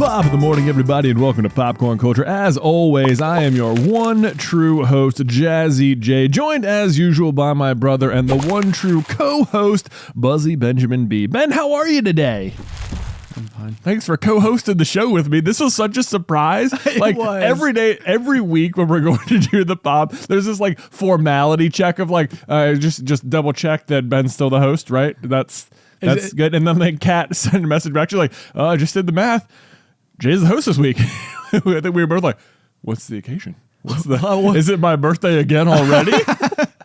Top of the morning, everybody, and welcome to Popcorn Culture. As always, I am your one true host, Jazzy J, joined as usual by my brother and the one true co-host, Buzzy Benjamin B. Ben, how are you today? I'm fine. Thanks for co-hosting the show with me. This was such a surprise. Like every day, every week when we're going to do the pop, there's this like formality check of like, just double check that Ben's still the host, right? That's good. And then the cat sent a message back. She's like, oh, I just did the math. Jay's the host this week. I think we were both like, what's the occasion? Is it my birthday again already?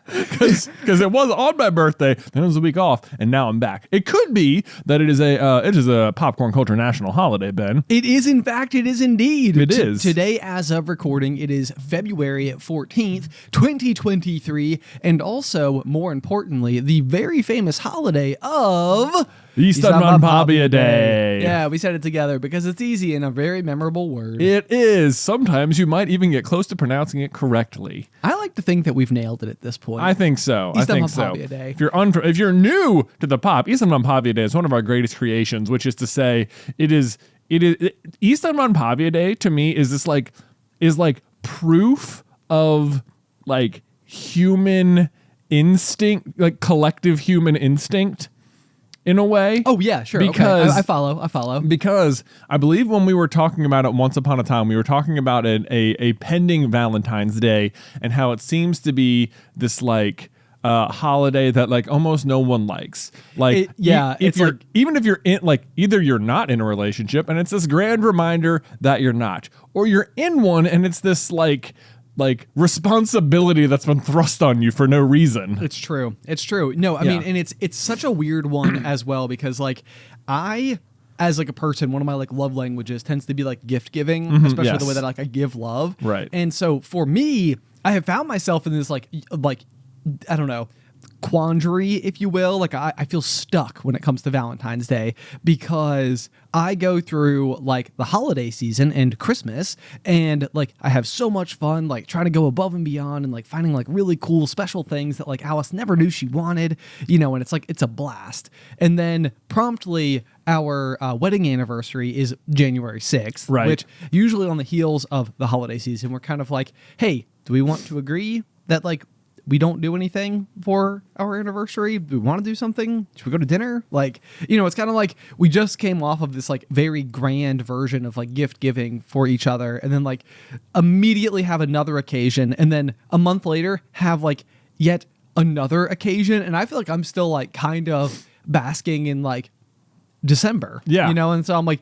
Because it was on my birthday, then it was a week off, and now I'm back. It could be that it is a Popcorn Culture national holiday, Ben. It is, in fact, it is indeed. It is. Today, as of recording, it is February 14th, 2023, and also, more importantly, the very famous holiday of Ystävänpäivä Day. Yeah, we said it together because it's easy and a very memorable word. It is. Sometimes you might even get close to pronouncing it correctly. I like to think that we've nailed it at this point. I think so. Ystävänpäivä Day. If you're new to the pop, Ystävänpäivä Day is one of our greatest creations, which is to say, Ystävänpäivä Day to me is proof of like human instinct, like collective human instinct. In a way. Oh, yeah, sure. Because okay. I follow. Because I believe when we were talking about it once upon a time, we were talking about a pending Valentine's Day and how it seems to be this like holiday that like almost no one likes. Like, even if you're in like either you're not in a relationship and it's this grand reminder that you're not, or you're in one and it's this like responsibility that's been thrust on you for no reason. It's true. No, I mean, and it's such a weird one as well, because like I, as like a person, one of my like love languages tends to be like gift giving, especially the way that like I give love. Right. And so for me, I have found myself in this like, I don't know, quandary, if you will. Like I feel stuck when it comes to Valentine's Day because I go through like the holiday season and Christmas and like I have so much fun like trying to go above and beyond and like finding like really cool special things that like Alice never knew she wanted, you know, and it's like it's a blast. And then promptly our wedding anniversary is January 6th, right, which usually on the heels of the holiday season, we're kind of like, hey, do we want to agree that like we don't do anything for our anniversary? Do we want to do something? Should we go to dinner? Like, you know, it's kind of like we just came off of this like very grand version of like gift giving for each other, and then like immediately have another occasion, and then a month later have like yet another occasion. And I feel like I'm still like kind of basking in like December, you know, and so I'm like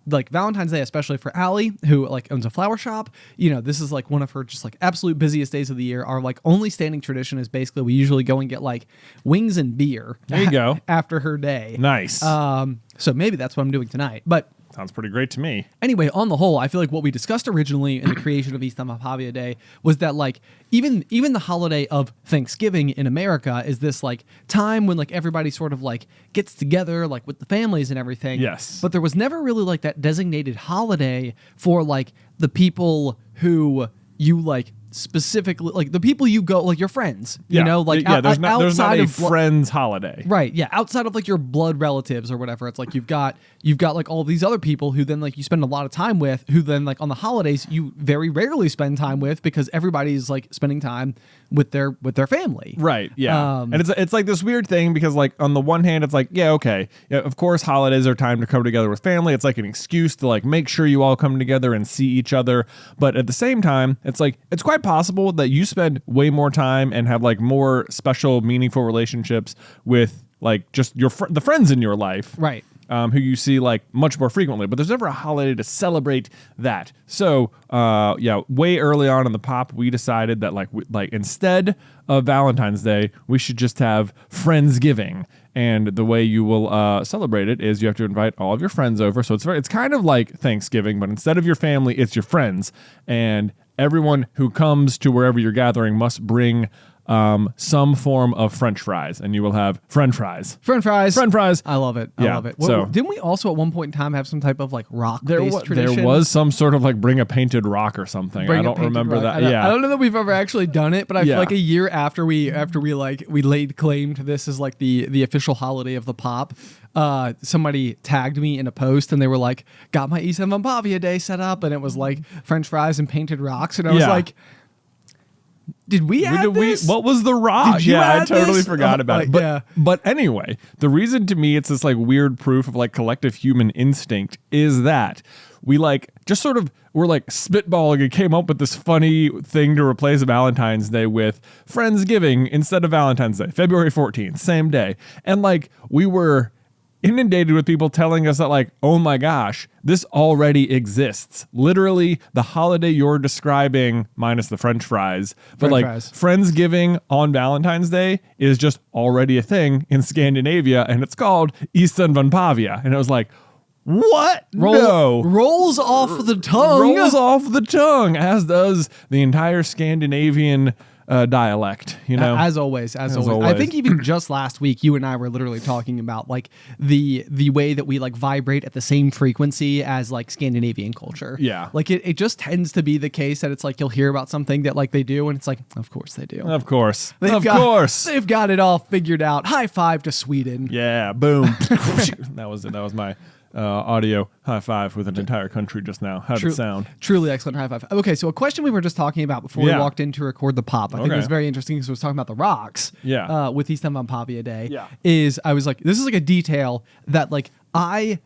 Valentine's Day, especially for Allie, who like owns a flower shop, you know, this is like one of her just like absolute busiest days of the year. Our like only standing tradition is basically we usually go and get like wings and beer. There you go. After her day. Nice. So maybe that's what I'm doing tonight, but sounds pretty great to me. Anyway, on the whole, I feel like what we discussed originally in the creation of Ystävänpäivä Day was that like even the holiday of Thanksgiving in America is this like time when like everybody sort of like gets together like with the families and everything. Yes. But there was never really like that designated holiday for like the people who you like specifically, like the people you go, like your friends, you know, like there's not a friends holiday, right? Yeah, outside of like your blood relatives or whatever, it's like you've got like all these other people who then like you spend a lot of time with, who then like on the holidays you very rarely spend time with because everybody's like spending time with their family, right? Yeah, and it's like this weird thing because like on the one hand it's like of course holidays are time to come together with family. It's like an excuse to like make sure you all come together and see each other, but at the same time it's like it's quite possible that you spend way more time and have like more special, meaningful relationships with like just the friends in your life, right? Who you see like much more frequently, but there's never a holiday to celebrate that. So, way early on in the pop, we decided that like instead of Valentine's Day, we should just have Friendsgiving. And the way you will celebrate it is you have to invite all of your friends over. So it's kind of like Thanksgiving, but instead of your family, it's your friends. And everyone who comes to wherever you're gathering must bring some form of French fries, and you will have French fries. French fries. French fries. I love it. I love it. Well, So didn't we also at one point in time have some type of like rock-based tradition? There was some sort of like bring a painted rock or something. I don't remember that. I don't know that we've ever actually done it, but I feel like a year after we laid claim to this as like the official holiday of the pop, somebody tagged me in a post and they were like, got my Ystävänpäivä day set up, and it was like French fries and painted rocks, and I was like, did we add this? What was the rock? I totally forgot about it. But anyway, the reason to me it's this like weird proof of like collective human instinct is that we like just sort of we're like spitballing and came up with this funny thing to replace Valentine's Day with Friendsgiving instead of Valentine's Day, February 14th, same day. And like we were inundated with people telling us that like, oh my gosh, this already exists. Literally the holiday you're describing, minus the French fries, but like Friendsgiving on Valentine's Day is just already a thing in Scandinavia, and it's called Ystävänpäivä. And it was like, what? No. Rolls off the tongue. Rolls off the tongue, as does the entire Scandinavian dialect, you know. As always. I think even just last week, you and I were literally talking about like the way that we like vibrate at the same frequency as like Scandinavian culture. Yeah, like it just tends to be the case that it's like you'll hear about something that like they do, and it's like, of course they do. Of course, they've got it all figured out. High five to Sweden. Yeah, boom. That was it. That was my audio high five with an entire country just now. How did it sound? Truly excellent high five. Okay, so a question we were just talking about before we walked in to record the pop, I think it was very interesting because we was talking about the rocks. With Ystävänpäivä Day. Yeah. I was like, this is like a detail that like I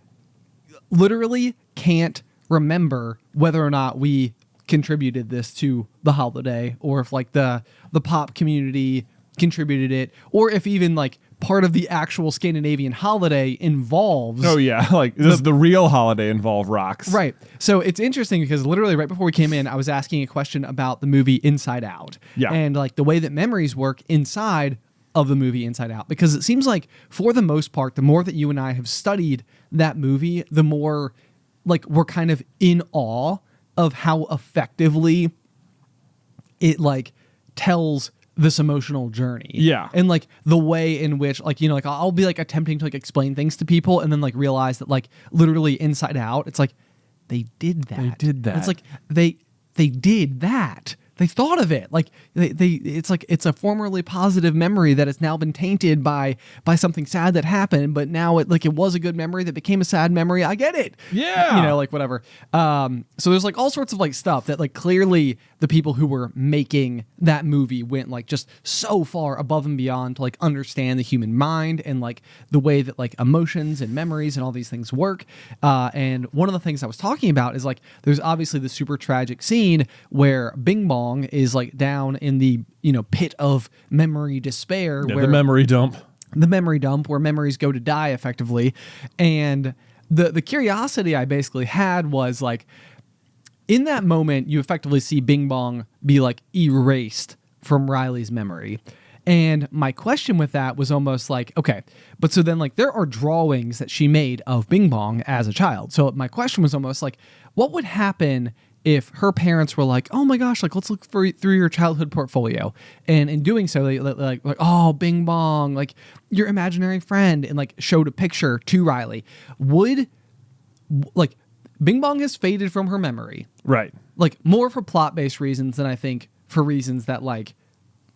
literally can't remember whether or not we contributed this to the holiday, or if like the pop community contributed it, or if even like part of the actual Scandinavian holiday involves. Oh yeah, like does the real holiday involve rocks? Right. So it's interesting because literally right before we came in, I was asking a question about the movie Inside Out. Yeah. And like the way that memories work inside of the movie Inside Out, because it seems like for the most part, the more that you and I have studied that movie, the more like we're kind of in awe of how effectively it like tells this emotional journey. Yeah. And like the way in which like, you know, like I'll be like attempting to like explain things to people and then like realize that like literally Inside Out, it's like they did that. They did that. And it's like they did that. They thought of it. Like it's like it's a formerly positive memory that has now been tainted by something sad that happened, but now it was a good memory that became a sad memory. I get it. Yeah. You know, like whatever. So there's like all sorts of like stuff that like clearly the people who were making that movie went like just so far above and beyond to like understand the human mind and like the way that like emotions and memories and all these things work. And one of the things I was talking about is like there's obviously the super tragic scene where Bing Bong is like down in the, you know, pit of memory despair, where the memory dump where memories go to die effectively. And the curiosity I basically had was like, in that moment, you effectively see Bing Bong be like erased from Riley's memory. And my question with that was almost like, okay, but so then like there are drawings that she made of Bing Bong as a child. So my question was almost like, what would happen if her parents were like, oh my gosh, like let's look through your childhood portfolio, and in doing so they like oh, Bing Bong, like your imaginary friend, and like showed a picture to Riley. Would like Bing Bong has faded from her memory, right? Like more for plot-based reasons than I think for reasons that like,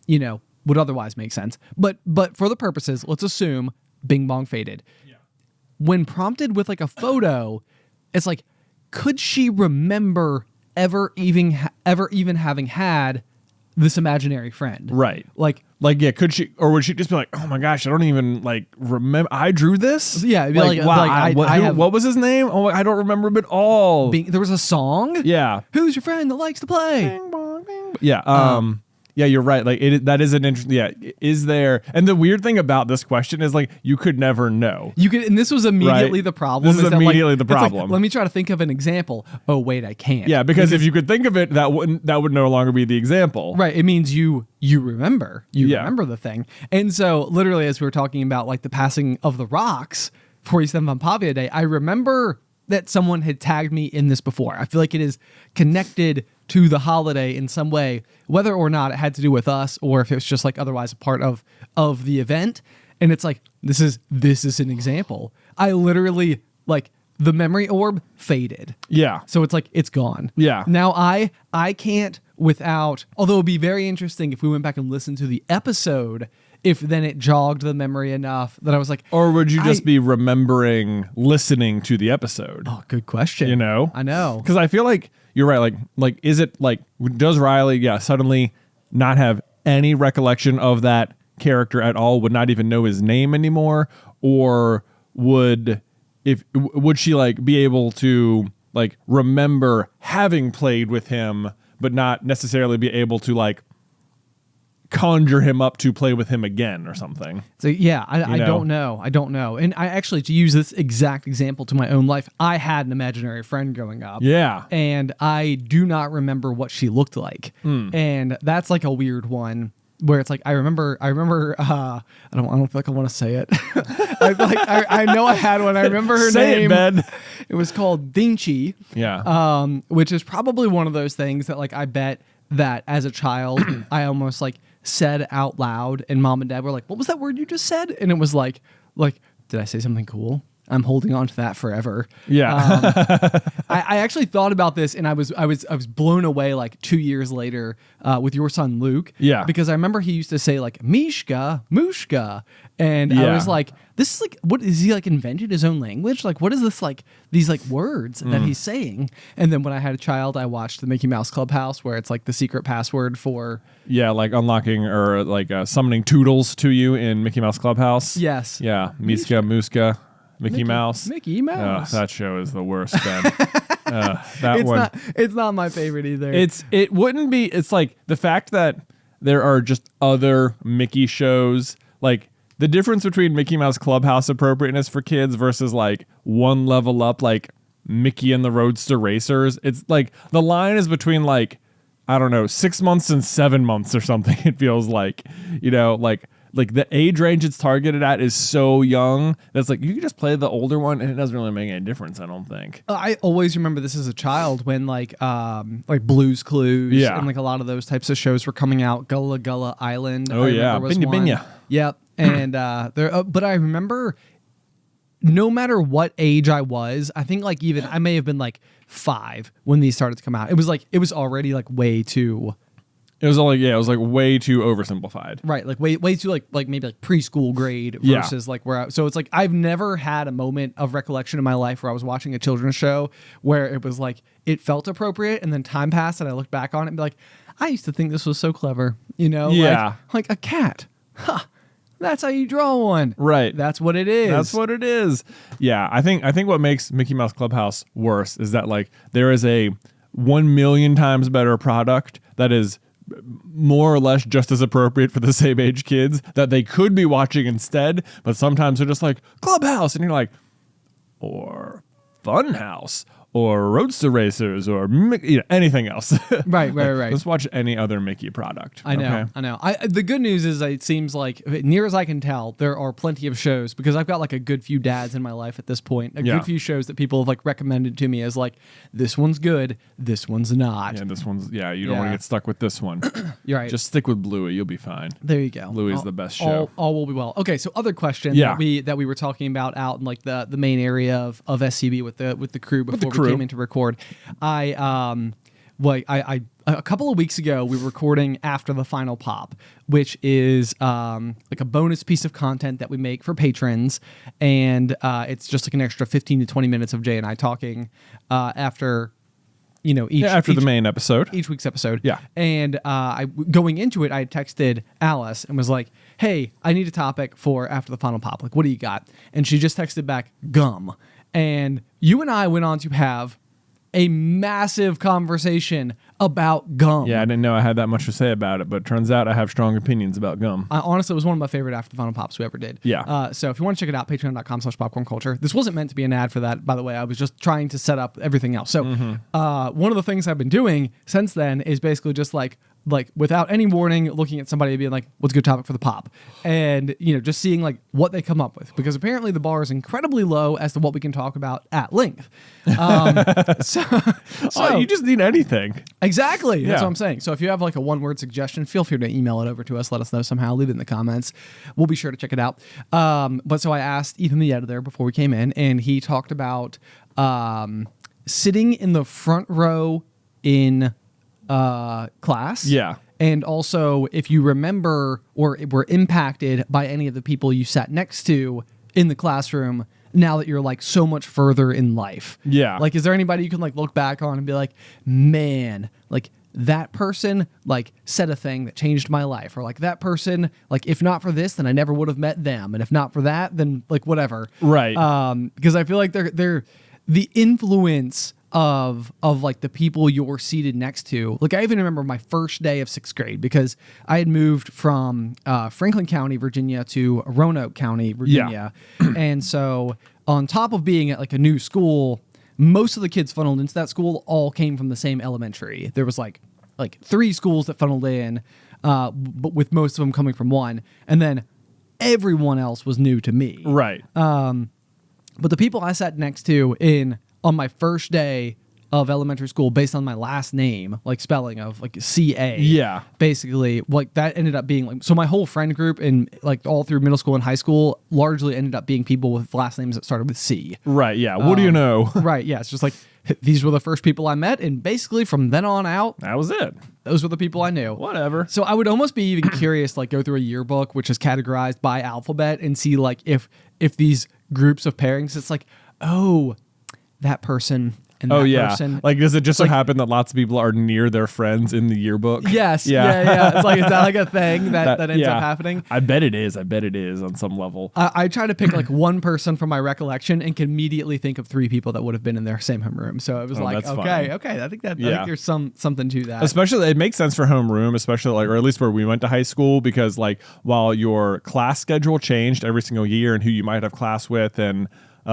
you know, would otherwise make sense. But for the purposes, let's assume Bing Bong faded. Yeah. When prompted with like a photo, it's like, could she remember ever even having had this imaginary friend? Right. Like yeah, could she, or would she just be like, oh my gosh, I don't even like remember I drew this? Yeah, it'd be like wow, what was his name? Oh, I don't remember him at all. There was a song? Yeah. Who's your friend that likes to play? Bing bong, bing bong. Yeah. Yeah, you're right. Like that is an interesting. Yeah, is there? And the weird thing about this question is like you could never know. You could, and this was immediately the problem. This is immediately the problem. Like, let me try to think of an example. Oh wait, I can't. Yeah, because if you could think of it, that would no longer be the example. Right. It means you remember. Remember the thing. And so literally, as we were talking about like the passing of the rocks for Ystävänpäivä Day, I remember that someone had tagged me in this before. I feel like it is connected to the holiday in some way, whether or not it had to do with us or if it was just like otherwise a part of the event. And it's like, this is an example. I literally, like, the memory orb faded. Yeah. So it's like, it's gone. Yeah. Now I can't without, although it'd be very interesting if we went back and listened to the episode, if then it jogged the memory enough that I was like, or would you just be remembering listening to the episode? oh, good question. You know? I know. Because I feel like you're right. Like, is it like, does Riley, suddenly not have any recollection of that character at all, would not even know his name anymore? Or would she like be able to like remember having played with him, but not necessarily be able to like conjure him up to play with him again or something? So yeah, I don't know. I don't know. And I actually, to use this exact example to my own life, I had an imaginary friend growing up. Yeah. And I do not remember what she looked like. And that's like a weird one where it's like, I remember, I don't feel like I want to say it. I know I had one. I remember her say name. It, Ben. It was called Dinchi. Yeah. Which is probably one of those things that like, I bet that as a child, I almost like said out loud and mom and dad were like, what was that word you just said? And it was like, did I say something cool? I'm holding on to that forever. Yeah. I actually thought about this and I was blown away like 2 years later with your son Luke. Yeah. Because I remember he used to say like Mishka, Mushka. And I was like, this is like, what is he like invented his own language? Like, what is this like, these like words that he's saying? And then when I had a child, I watched the Mickey Mouse Clubhouse where it's like the secret password for. Yeah, like unlocking or like summoning Toodles to you in Mickey Mouse Clubhouse. Yes. Yeah, Miska, Muska, Mickey Mouse. Mickey Mouse. That show is the worst, Ben. It's not my favorite either. It wouldn't be. It's like the fact that there are just other Mickey shows. Like the difference between Mickey Mouse Clubhouse appropriateness for kids versus like one level up, like Mickey and the Roadster Racers. It's like the line is between like, I don't know, 6 months and 7 months or something. It feels like, like the age range it's targeted at is so young that's like you can just play the older one and it doesn't really make any difference, I don't think. I always remember this as a child when like Blue's Clues and like a lot of those types of shows were coming out. Gullah Gullah Island. Oh yeah, Binya Binya. Yep. And but I remember no matter what age I was, I think like even I may have been like 5 when these started to come out. It was already like way too. It was like way too oversimplified. Right, like way too like maybe like preschool grade versus like where so it's like I've never had a moment of recollection in my life where I was watching a children's show where it was like it felt appropriate and then time passed and I looked back on it and be like, I used to think this was so clever, you know? Yeah. Like a cat. Huh. That's how you draw one. Right. That's what it is. That's what it is. Yeah, I think what makes Mickey Mouse Clubhouse worse is that like there is a 1 million times better product that is more or less just as appropriate for the same age kids that they could be watching instead, but sometimes they're just like Clubhouse and you're like, or Funhouse or Roadster Racers or anything else. Right. Let's watch any other Mickey product. I know. The good news is it seems like, near as I can tell, there are plenty of shows because I've got like a good few dads in my life at this point. Good few shows that people have like recommended to me as like, this one's good, this one's not. Yeah, this one's, you don't want to get stuck with this one. You're right. Just stick with Bluey, you'll be fine. There you go. Bluey's the best show. All will be well. Okay, so other question that we were talking about out in like the main area of SCB with the crew before we came in to record. A couple of weeks ago we were recording after the final pop, which is like a bonus piece of content that we make for patrons, and it's just like an extra 15 to 20 minutes of Jay and I talking after the main episode, each week's episode. Yeah. And going into it, I texted Alice and was like, hey, I need a topic for after the final pop. Like, what do you got? And she just texted back gum. And you and I went on to have a massive conversation about gum. Yeah, I didn't know I had that much to say about it, but it turns out I have strong opinions about gum. Honestly, it was one of my favorite after the final pops we ever did. Yeah. So if you want to check it out, patreon.com/popcornculture. This wasn't meant to be an ad for that, by the way. I was just trying to set up everything else. So one of the things I've been doing since then is basically just like like without any warning, looking at somebody and being like, what's a good topic for the pop? And, just seeing like what they come up with, because apparently the bar is incredibly low as to what we can talk about at length. So you just need anything. Exactly. That's Yeah. what I'm saying. So if you have like a 1-word suggestion, feel free to email it over to us. Let us know somehow. Leave it in the comments. We'll be sure to check it out. But so I asked Ethan, the editor, before we came in, and he talked about sitting in the front row in class. Yeah. And also, if you remember or were impacted by any of the people you sat next to in the classroom, now that you're like so much further in life. Yeah. Like, is there anybody you can like look back on and be like, man, like that person like said a thing that changed my life, or like that person, like if not for this, then I never would have met them, and if not for that, then like whatever. Right. Because I feel like they're the influence of like the people you're seated next to. Like, I even remember my first day of 6th grade, because I had moved from Franklin County, Virginia to Roanoke County, Virginia. And so on top of being at like a new school, most of the kids funneled into that school all came from the same elementary. There was like 3 schools that funneled in, but with most of them coming from one. And then everyone else was new to me. Right. But the people I sat next to on my first day of elementary school, based on my last name, like spelling of like C-A. Yeah. Basically, like that ended up being like, so my whole friend group in like all through middle school and high school largely ended up being people with last names that started with C. Right. Yeah. What do you know? Right. Yeah. It's just like, these were the first people I met. And basically from then on out, That was it. those were the people I knew. Whatever. So I would almost be even curious, like go through a yearbook, which is categorized by alphabet, and see like if these groups of pairings, it's like, oh, that person and that person. Like, does it just so happen that lots of people are near their friends in the yearbook? Yes. Yeah. It's like, is that like a thing that ends up happening? I bet it is. I bet it is on some level. I try to pick like one person from my recollection and can immediately think of 3 people that would have been in their same homeroom. So it was like, that's okay. fun. I think there's something to that. Especially, it makes sense for homeroom, especially like, or at least where we went to high school, because like while your class schedule changed every single year and who you might have class with and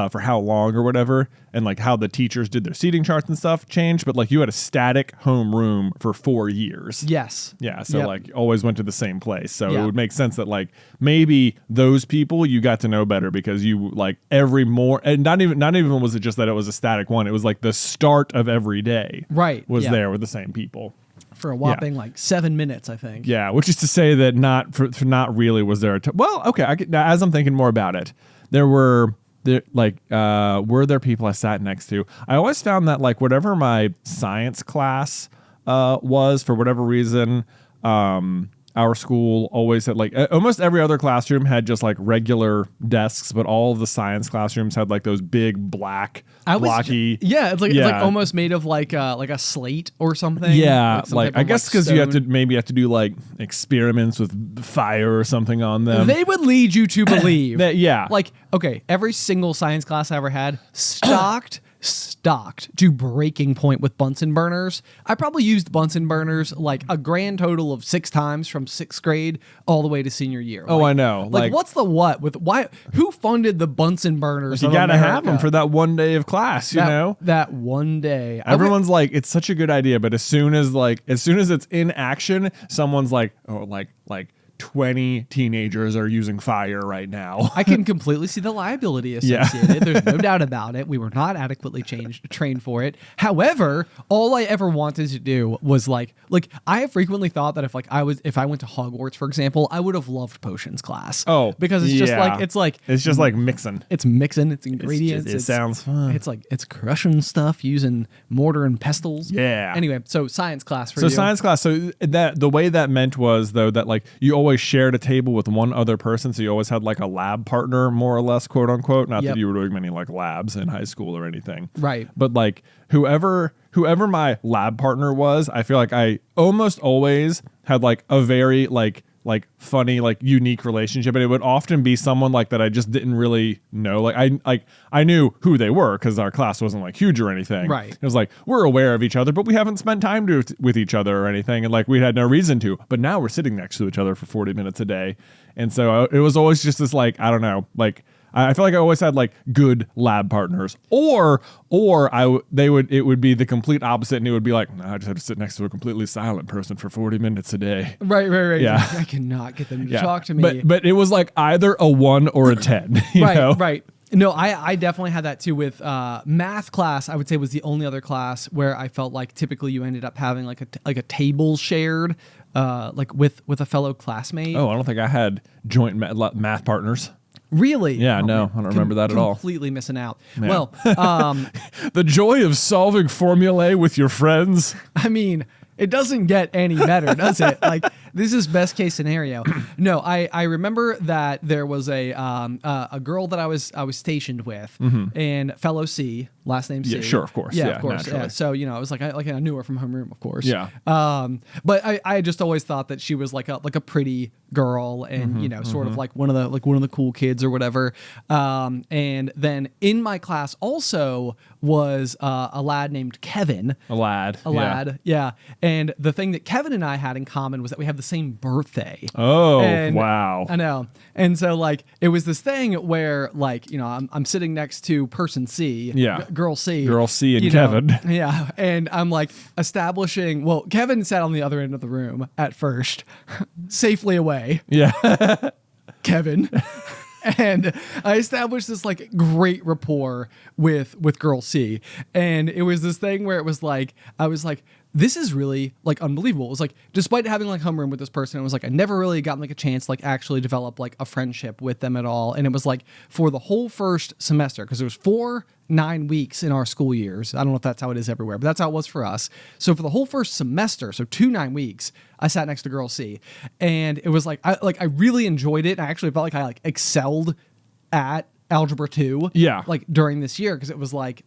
for how long or whatever, and like how the teachers did their seating charts and stuff changed, but like you had a static homeroom for 4 years. Yes. Yeah, so like always went to the same place. So Yeah. it would make sense that like maybe those people you got to know better because you like and not even was it just that it was a static one. It was like the start of every day. Right. Was Yeah. there with the same people. For a whopping like 7 minutes, I think. Yeah, which is to say that not really was there. Well, okay. Now, as I'm thinking more about it, were there people I sat next to? I always found that like whatever my science class was, for whatever reason, our school always had like almost every other classroom had just like regular desks, but all of the science classrooms had like those big blocky. It's like almost made of like a slate or something. Yeah, some like type I of, guess like, because you have stone. to do like experiments with fire or something on them. They would lead you to believe yeah. Like, okay, every single science class I ever had stocked to breaking point with Bunsen burners. I probably used Bunsen burners like a grand total of 6 times from 6th grade all the way to senior year. Oh, I know. Like what's the what with why? Who funded the Bunsen burners? You of gotta have America? them for that one day of class, you know? That one day. Everyone's like, it's such a good idea, but as soon as it's in action, someone's like, oh, like 20 teenagers are using fire right now. I can completely see the liability associated. There's no doubt about it. We were not adequately trained for it. However, all I ever wanted to do was like I have frequently thought that if I went to Hogwarts, for example, I would have loved potions class. Oh, because it's just like it's just like mixing. It's mixing. It's ingredients. It sounds fun. It's crushing stuff using mortar and pestles. Yeah. Anyway, so science class for you. Science class. So that the way that meant was though that like you always shared a table with one other person, so you always had like a lab partner, more or less, quote unquote. Not that you were doing many like labs in high school or anything, right? But like whoever my lab partner was, I feel like I almost always had like a very like funny, like unique relationship, and it would often be someone like that I just didn't really know. I knew who they were because our class wasn't like huge or anything. Right. It was like we're aware of each other, but we haven't spent time with each other or anything, and like we had no reason to. But now we're sitting next to each other for 40 minutes a day, and so it was always just this like I don't know, like I feel like I always had like good lab partners, or it would be the complete opposite, and it would be like, no, I just have to sit next to a completely silent person for 40 minutes a day. Right. Yeah. I cannot get them to talk to me. But it was like either a 1 or a 10. You know? Right. No, I definitely had that too with math class. I would say was the only other class where I felt like typically you ended up having like a table shared, like with a fellow classmate. Oh, I don't think I had joint math partners. Really? Yeah, no, I don't remember that at all. Completely missing out. Yeah. Well, the joy of solving formulae with your friends. I mean, it doesn't get any better, does it? Like, this is best case scenario. No, I remember that there was a girl that I was stationed with, and fellow C, last name C. Yeah, sure, of course. Yeah, Yeah, of course. naturally. Yeah. So I was like I knew her from homeroom, of course. Yeah. But I just always thought that she was like a pretty girl, and sort of like one of the cool kids or whatever. And then in my class also was a lad named Kevin. A lad. Yeah. And the thing that Kevin and I had in common was that we have the same birthday. Oh, And wow. I know. And so like it was this thing where like, I'm sitting next to person C, Yeah. girl C. Girl C and Kevin. Yeah. And I'm like establishing, well, Kevin sat on the other end of the room at first, safely away. Yeah. Kevin. And I established this like great rapport with girl C. And it was this thing where it was like, I was like, this is really like unbelievable. It was like, despite having like homeroom with this person, it was like, I never really gotten like a chance to like actually develop like a friendship with them at all. And it was like for the whole first semester, because there was 4 9 weeks in our school years. I don't know if that's how it is everywhere, but that's how it was for us. So for the whole first semester, so 2 9 weeks, I sat next to girl C, and it was like I really enjoyed it. I actually felt like I like excelled at algebra 2 like during this year, because it was like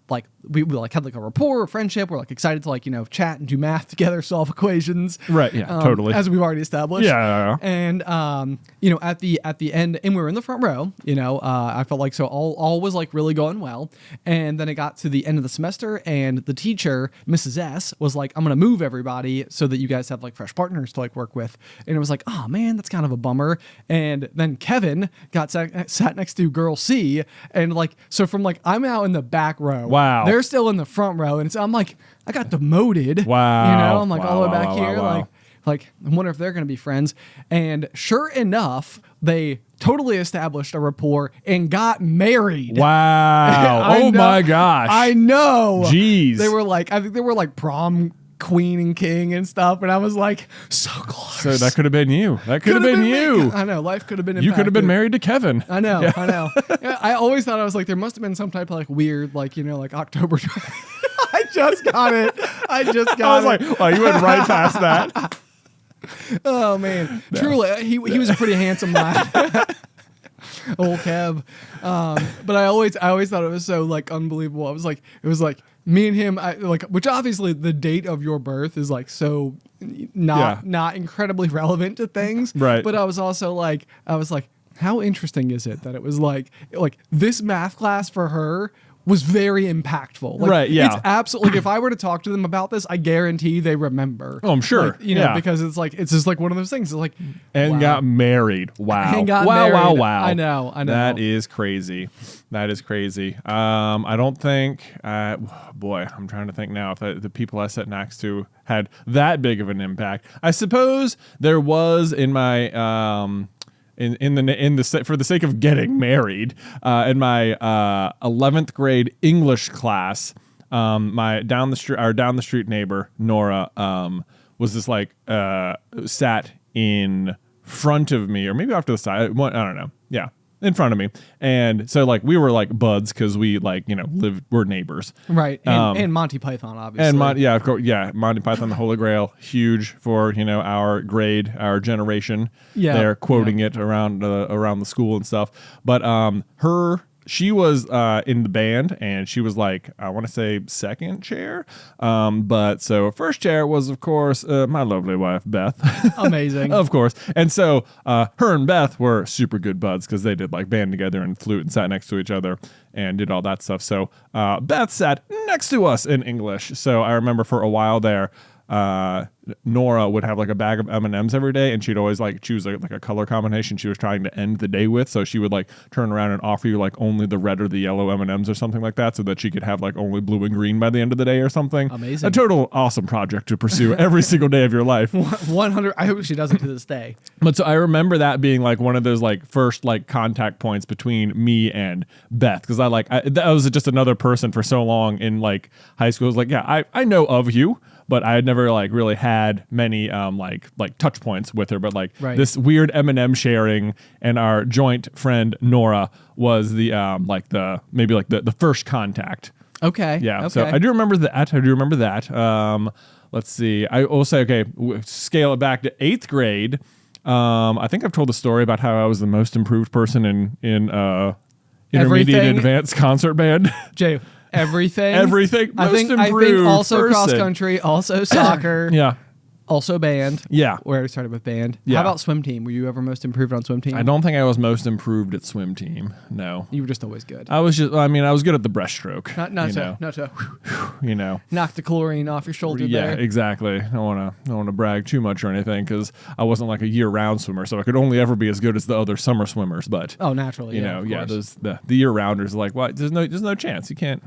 we like had like a rapport, a friendship. We're like excited to like chat and do math together, solve equations, Right. Yeah. Totally. as we've already established. Yeah. And at the end, and we were in the front row, I felt like so all was like really going well. And then it got to the end of the semester, and the teacher, Mrs. S, was like, I'm gonna move everybody so that you guys have like fresh partners to like work with. And it was like, oh man, that's kind of a bummer. And then Kevin got sat next to girl C, and like so from like I'm out in the back row. Wow. They're still in the front row, and I'm like, I got demoted. Wow. I'm like Wow, all the way wow, back wow, here, wow. like I wonder if they're going to be friends. And sure enough, they totally established a rapport and got married. Wow. Oh my gosh. I know. Jeez. I think they were like prom queen and king and stuff, and I was like, so close. So that could have been you. That could have been you. I know. Life could have been You could have been married to Kevin. I know. Yeah, I always thought I was like, there must have been some type of like weird, like, like October. I just got it. I was like, oh, you went right past that. Oh man, no. Truly, he was a pretty handsome lad. Old Kev. But I always thought it was so like unbelievable. It was like me and him, which obviously the date of your birth is like so not incredibly relevant to things. Right. But I was like, how interesting is it that it was like this math class for her was very impactful. Like, right, yeah. It's absolutely, if I were to talk to them about this, I guarantee they remember. Oh, I'm sure. Because it's just like one of those things. It's like, and wow. got married. Wow. And got wow, married. wow. I know. That is crazy. I don't think, boy, I'm trying to think now if the people I sat next to had that big of an impact. I suppose there was in my, for the sake of getting married, in my 11th grade English class, my down the street neighbor Nora was this like sat in front of me, or maybe off to the side. I don't know. Yeah, in front of me, and so like we were like buds because we like we're neighbors, right? And Monty Python, obviously, and of course, Monty Python, the Holy Grail, huge for our grade, our generation. Yeah, they're quoting it around the school and stuff. But she was in the band, and she was like, I want to say second chair. But so first chair was, of course, my lovely wife, Beth. Amazing. Of course. And so her and Beth were super good buds because they did like band together and flute and sat next to each other and did all that stuff. So Beth sat next to us in English. So I remember for a while there, Nora would have like a bag of M&Ms every day, and she'd always like choose like a color combination she was trying to end the day with. So she would like turn around and offer you like only the red or the yellow M&Ms or something like that, so that she could have like only blue and green by the end of the day or something. Amazing. A total awesome project to pursue every single day of your life. 100. I hope she does it to this day. But so I remember that being like one of those like first like contact points between me and Beth, because that was just another person for so long in like high school. It was like, yeah, I know of you, but I had never like really had many like touch points with her. But like this weird M&M sharing and our joint friend Nora was the the first contact. Okay. Yeah. Okay. So I do remember that. Let's see. I will say, okay, scale it back to 8th grade. I think I've told the story about how I was the most improved person in intermediate and advanced concert band. Jay, everything. I think also person. Cross country, also soccer. Yeah. Also band. Yeah. Where we started with band. Yeah. How about swim team? Were you ever most improved on swim team? I don't think I was most improved at swim team. No. You were just always good. I was good at the breaststroke. Not to you know. Knock the chlorine off your shoulder there. Yeah, exactly. I don't want to brag too much or anything, because I wasn't like a year-round swimmer, so I could only ever be as good as the other summer swimmers. But naturally, those the year-rounders are like, well, there's no chance. You can't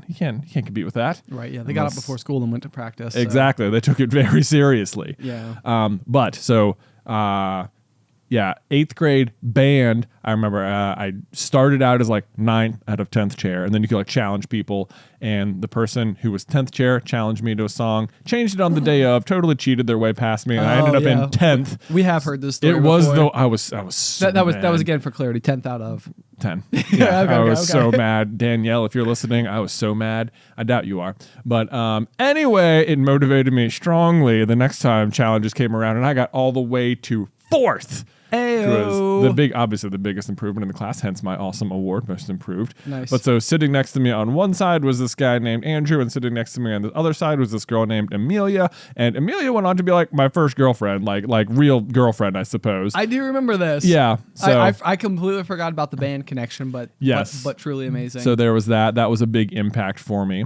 compete with that. Right. Yeah. They got up before school and went to practice. Exactly. So. They took it very seriously. Yeah. But so 8th grade band, I remember I started out as like 9th out of 10th chair, and then you could like challenge people, and the person who was 10th chair challenged me to a song, changed it on the day of, totally cheated their way past me, and I ended up in 10th. We have heard this story. It was before. though I was so that was mad. again for clarity, 10th out of 10. Yeah, I was so mad. Danielle, if you're listening, I was so mad. I doubt you are. But anyway, it motivated me strongly the next time challenges came around, and I got all the way to 4th. Ayo. Was obviously the biggest improvement in the class, hence my awesome award, most improved. Nice. But so sitting next to me on one side was this guy named Andrew, and sitting next to me on the other side was this girl named Amelia. And Amelia went on to be like my first girlfriend, like real girlfriend, I suppose. I do remember this. Yeah. So I completely forgot about the band connection, but yes, but truly amazing. So there was that. That was a big impact for me.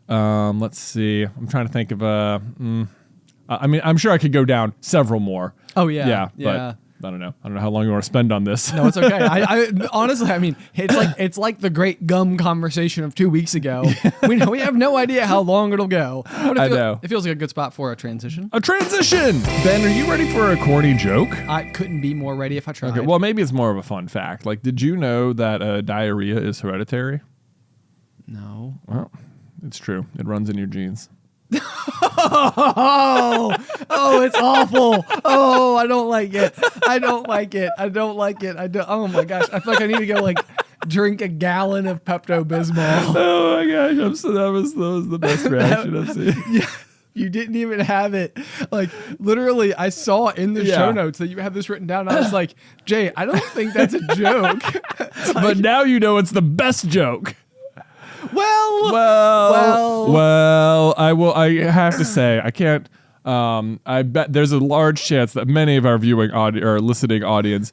Let's see. I'm trying to think of I mean, I'm sure I could go down several more. Oh yeah. But I don't know how long you want to spend on this. No, it's okay. I honestly, I mean, it's like the great gum conversation of 2 weeks ago. We have no idea how long it'll go. But I know. It feels like a good spot for a transition. A transition! Ben, are you ready for a corny joke? I couldn't be more ready if I tried. Okay, well, maybe it's more of a fun fact. Like, did you know that diarrhea is hereditary? No. Well, it's true. It runs in your genes. Oh, it's awful. Oh, I don't like it. Oh my gosh. I feel like I need to go like drink a gallon of Pepto-Bismol. Oh my gosh. That was the best reaction I've seen. Yeah. You didn't even have it. Like, literally, I saw in the show notes that you have this written down. I was like, Jay, I don't think that's a joke. But now you know it's the best joke. Well, I have to say, I can't. I bet there's a large chance that many of our viewing or listening audience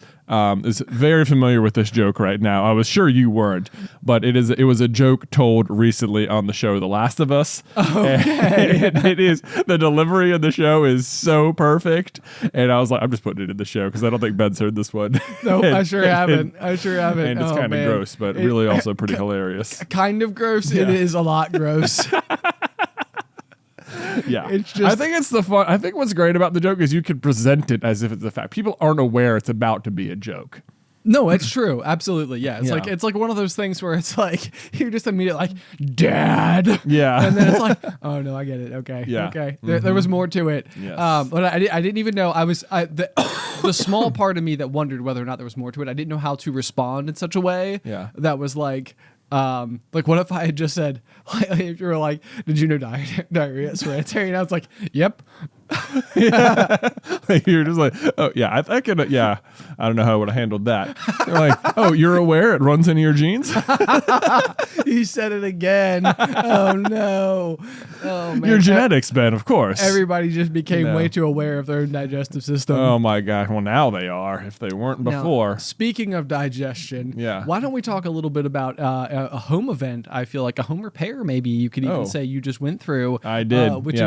is very familiar with this joke right now. I was sure you weren't, but it was a joke told recently on the show The Last of Us. Okay. And it is, the delivery of the show is so perfect, and I was like, I'm just putting it in the show because I don't think Ben's heard this one. No, I sure haven't. And it's kind of gross, but really also pretty hilarious. Kind of gross. Yeah. It is a lot gross. Yeah, it's just, I think it's the fun. I think what's great about the joke is you can present it as if it's a fact. People aren't aware it's about to be a joke. No, it's true. Absolutely. Yeah. It's like one of those things where it's like you're just immediately like, Dad. Yeah. And then it's like, oh no, I get it. Okay. Yeah. Okay. There was more to it. Yes. But I didn't even know the small part of me that wondered whether or not there was more to it. I didn't know how to respond in such a way that was like what if I had just said, if you were like, did you know diarrhea is hereditary? And I was like, yep. You're just like, oh yeah, I can, yeah. I don't know how I would have handled that. They're like, oh, you're aware it runs into your genes? You said it again. Oh no. Oh man. Your genetics, Ben, of course. Everybody just became way too aware of their digestive system. Oh my gosh. Well, now they are, if they weren't before. Now, speaking of digestion, yeah. Why don't we talk a little bit about a home event? I feel like a home repair, maybe you could even say you just went through. I did. Which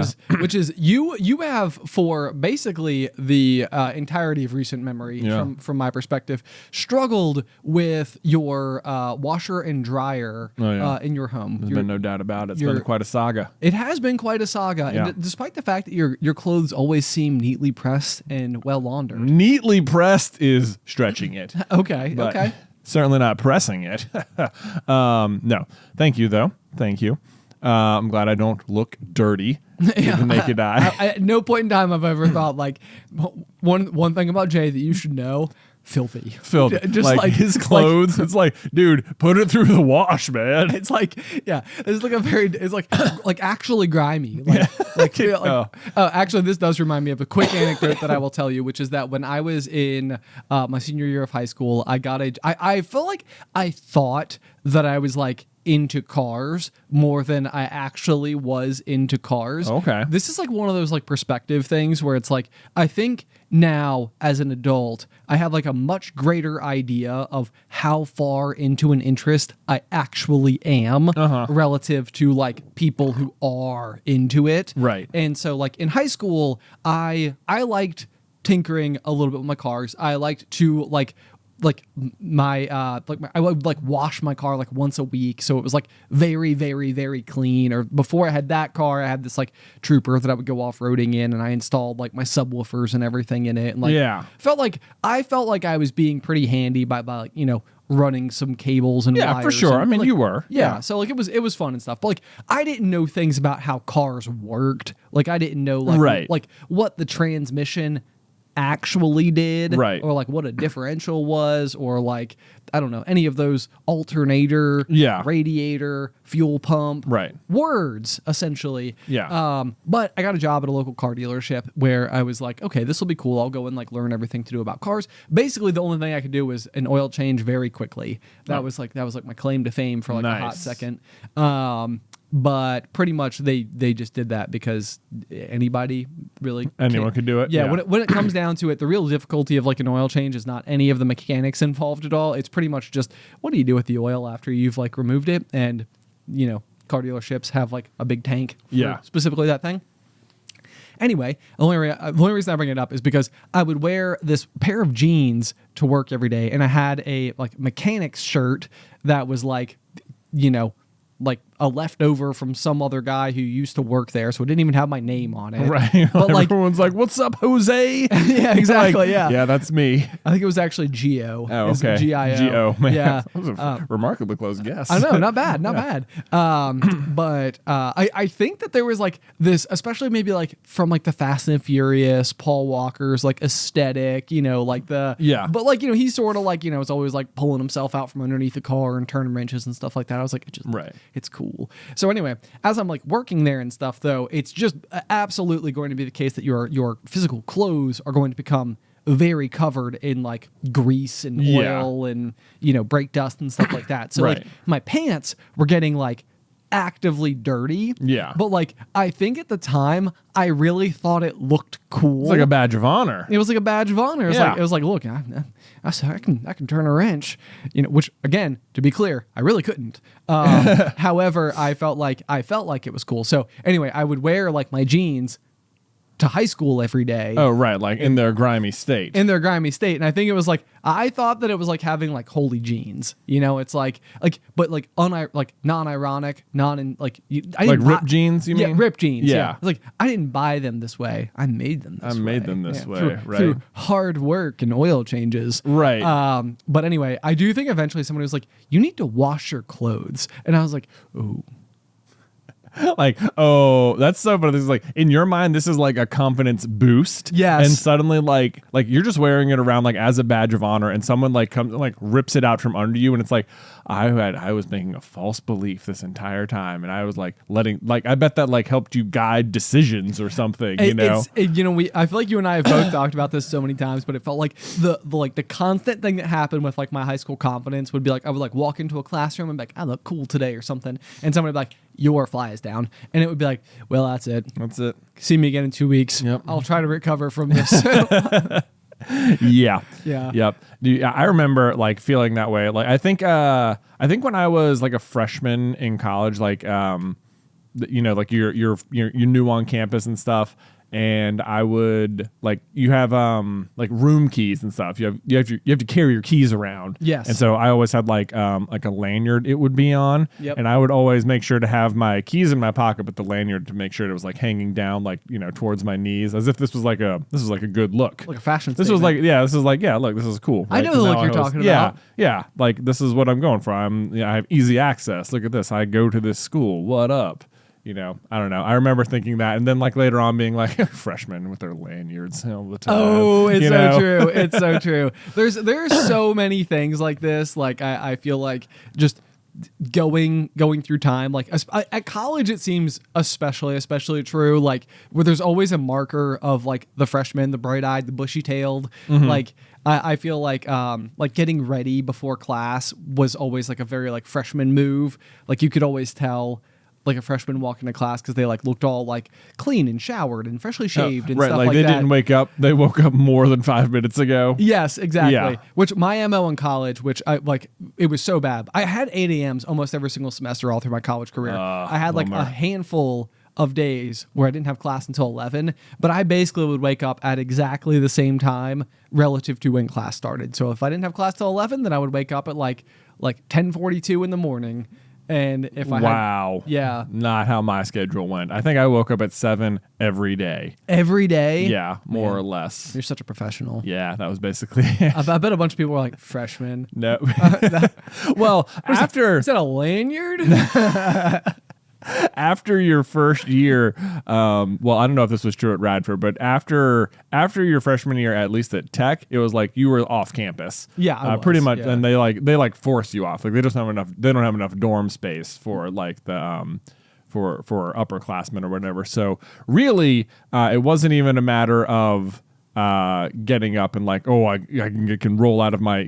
is you have, for basically the entirety of recent memory, from my perspective, struggled with your washer and dryer in your home. There's been no doubt about it. It's been quite a saga. It has been quite a saga, Yeah. and despite the fact that your clothes always seem neatly pressed and well laundered. Neatly pressed is stretching it. Okay, But okay. certainly not pressing it. No. Thank you, though. Thank you. I'm glad I don't look dirty with the naked eye. At no point in time have I ever thought, like, one thing about Jay that you should know, filthy. Just like his clothes. It's like, dude, put it through the wash, man. It's like, yeah, it's like it's like actually grimy. Actually, this does remind me of a quick anecdote that I will tell you, which is that when I was in my senior year of high school, I felt like I thought that I was like into cars more than I actually was into cars. Okay. This is like one of those like perspective things where it's like, I think now as an adult, I have like a much greater idea of how far into an interest I actually am relative to like people who are into it. Right. And so like in high school, I liked tinkering a little bit with my cars. I liked to I would like wash my car like once a week, so it was like very, very, very clean. Or before I had that car, I had this like Trooper that I would go off-roading in, and I installed like my subwoofers and everything in it, and like I felt like I was being pretty handy by like, you know, running some cables and wires. For sure. And, I mean, like, you were. Yeah. So like it was fun and stuff. But like I didn't know things about how cars worked. Like I didn't know like what the transmission actually did, right, or like what a differential was, or like I don't know any of those alternator, radiator, fuel pump, words essentially. But I got a job at a local car dealership where I was like, okay, this will be cool. I'll go and like learn everything to do about cars. Basically, the only thing I could do was an oil change very quickly. That was like my claim to fame for like a hot second. But pretty much they just did that because anyone could do it. Yeah. When it comes down to it, the real difficulty of like an oil change is not any of the mechanics involved at all. It's pretty much just what do you do with the oil after you've like removed it, and you know, car dealerships have like a big tank for specifically that thing. Anyway, the only reason I bring it up is because I would wear this pair of jeans to work every day, and I had a like mechanic's shirt that was like, you know, like a leftover from some other guy who used to work there, so it didn't even have my name on it. Right. But like everyone's like, "What's up, Jose?" Yeah, exactly. Like, yeah, that's me. I think it was actually Gio. Oh, okay. G-I-O. Gio. Man, yeah, that was a remarkably close guess. I know, not bad, not bad. But I think that there was like this, especially maybe like from like the Fast and Furious, Paul Walker's like aesthetic, you know, like the But like, you know, he's sort of like, you know, it's always like pulling himself out from underneath the car and turning wrenches and stuff like that. I was like, it's cool. So anyway, as I'm like working there and stuff, though, it's just absolutely going to be the case that your physical clothes are going to become very covered in like grease and oil and, you know, brake dust and stuff like that. So like my pants were getting like actively dirty. Yeah. But like I think at the time I really thought it looked cool. It's like a badge of honor. It was like a badge of honor. It was like look, I can turn a wrench, you know, which again, to be clear, I really couldn't. However, I felt like it was cool. So anyway, I would wear like my jeans to high school every day. Oh, right. Like in their grimy state. In their grimy state. And I think it was like, I thought that it was like having like holy jeans, you know, it's like, but like non-ironic, ripped jeans, you mean? Yeah, ripped jeans. Yeah. It's like, I didn't buy them this way. I made them this way. Through hard work and oil changes. Right. But anyway, I do think eventually somebody was like, you need to wash your clothes. And I was like, ooh. Like, oh, that's so funny. This is like in your mind, this is like a confidence boost. Yes. And suddenly like you're just wearing it around like as a badge of honor, and someone like comes and like rips it out from under you, and it's like I was making a false belief this entire time, and I was like I bet that like helped you guide decisions or something. You know, I feel like you and I have both talked about this so many times, but it felt like the constant thing that happened with like my high school confidence would be like I would like walk into a classroom and be like, I look cool today or something, and somebody would be like, your fly is down, and it would be like, well, that's it. See me again in 2 weeks. Yep. I'll try to recover from this. Yeah. Yep. I remember like feeling that way. Like I think when I was like a freshman in college, like you know, like you're new on campus and stuff, and I would like you have like room keys and stuff. You have to carry your keys around. Yes. And so I always had like a lanyard it would be on. Yep. And I would always make sure to have my keys in my pocket, but the lanyard to make sure it was like hanging down like, towards my knees, as if this was like a good look. Like a fashion This statement. was like, look, this is cool. I right? know the look you're talking about. Yeah. Like this is what I'm going for. I have easy access. Look at this. I go to this school. What up? I don't know. I remember thinking that, and then like later on being like freshmen with their lanyards all the time. Oh, it's so true. It's so true. There's so many things like this. Like I feel like just going through time, like at college, it seems especially true. Like where there's always a marker of like the freshman, the bright-eyed, the bushy-tailed. Like I feel like getting ready before class was always like a very like freshman move. Like you could always tell like a freshman walking to class because they like looked all like clean and showered and freshly shaved and right, stuff like they that. didn't wake up. They woke up more than 5 minutes ago. Yes, exactly. Yeah. Which my MO in college, which I like, it was so bad. I had 8 a.m.s almost every single semester all through my college career. I had like a handful of days where I didn't have class until 11, but I basically would wake up at exactly the same time relative to when class started. So if I didn't have class till 11, then I would wake up at like 10:42 in the morning. And if I had, not how my schedule went. I think I woke up at 7 every day. Every day? Yeah, more or less. You're such a professional. Yeah, that was basically it. I bet a bunch of people were like, freshmen. No. Well, Is that a lanyard? After your first year, well, I don't know if this was true at Radford, but after your freshman year, at least at Tech, it was like you were off campus. Yeah, I was, pretty much, yeah. and they force you off. Like they don't have enough dorm space for like the for upperclassmen or whatever. So really, it wasn't even a matter of getting up and like, I can roll out of my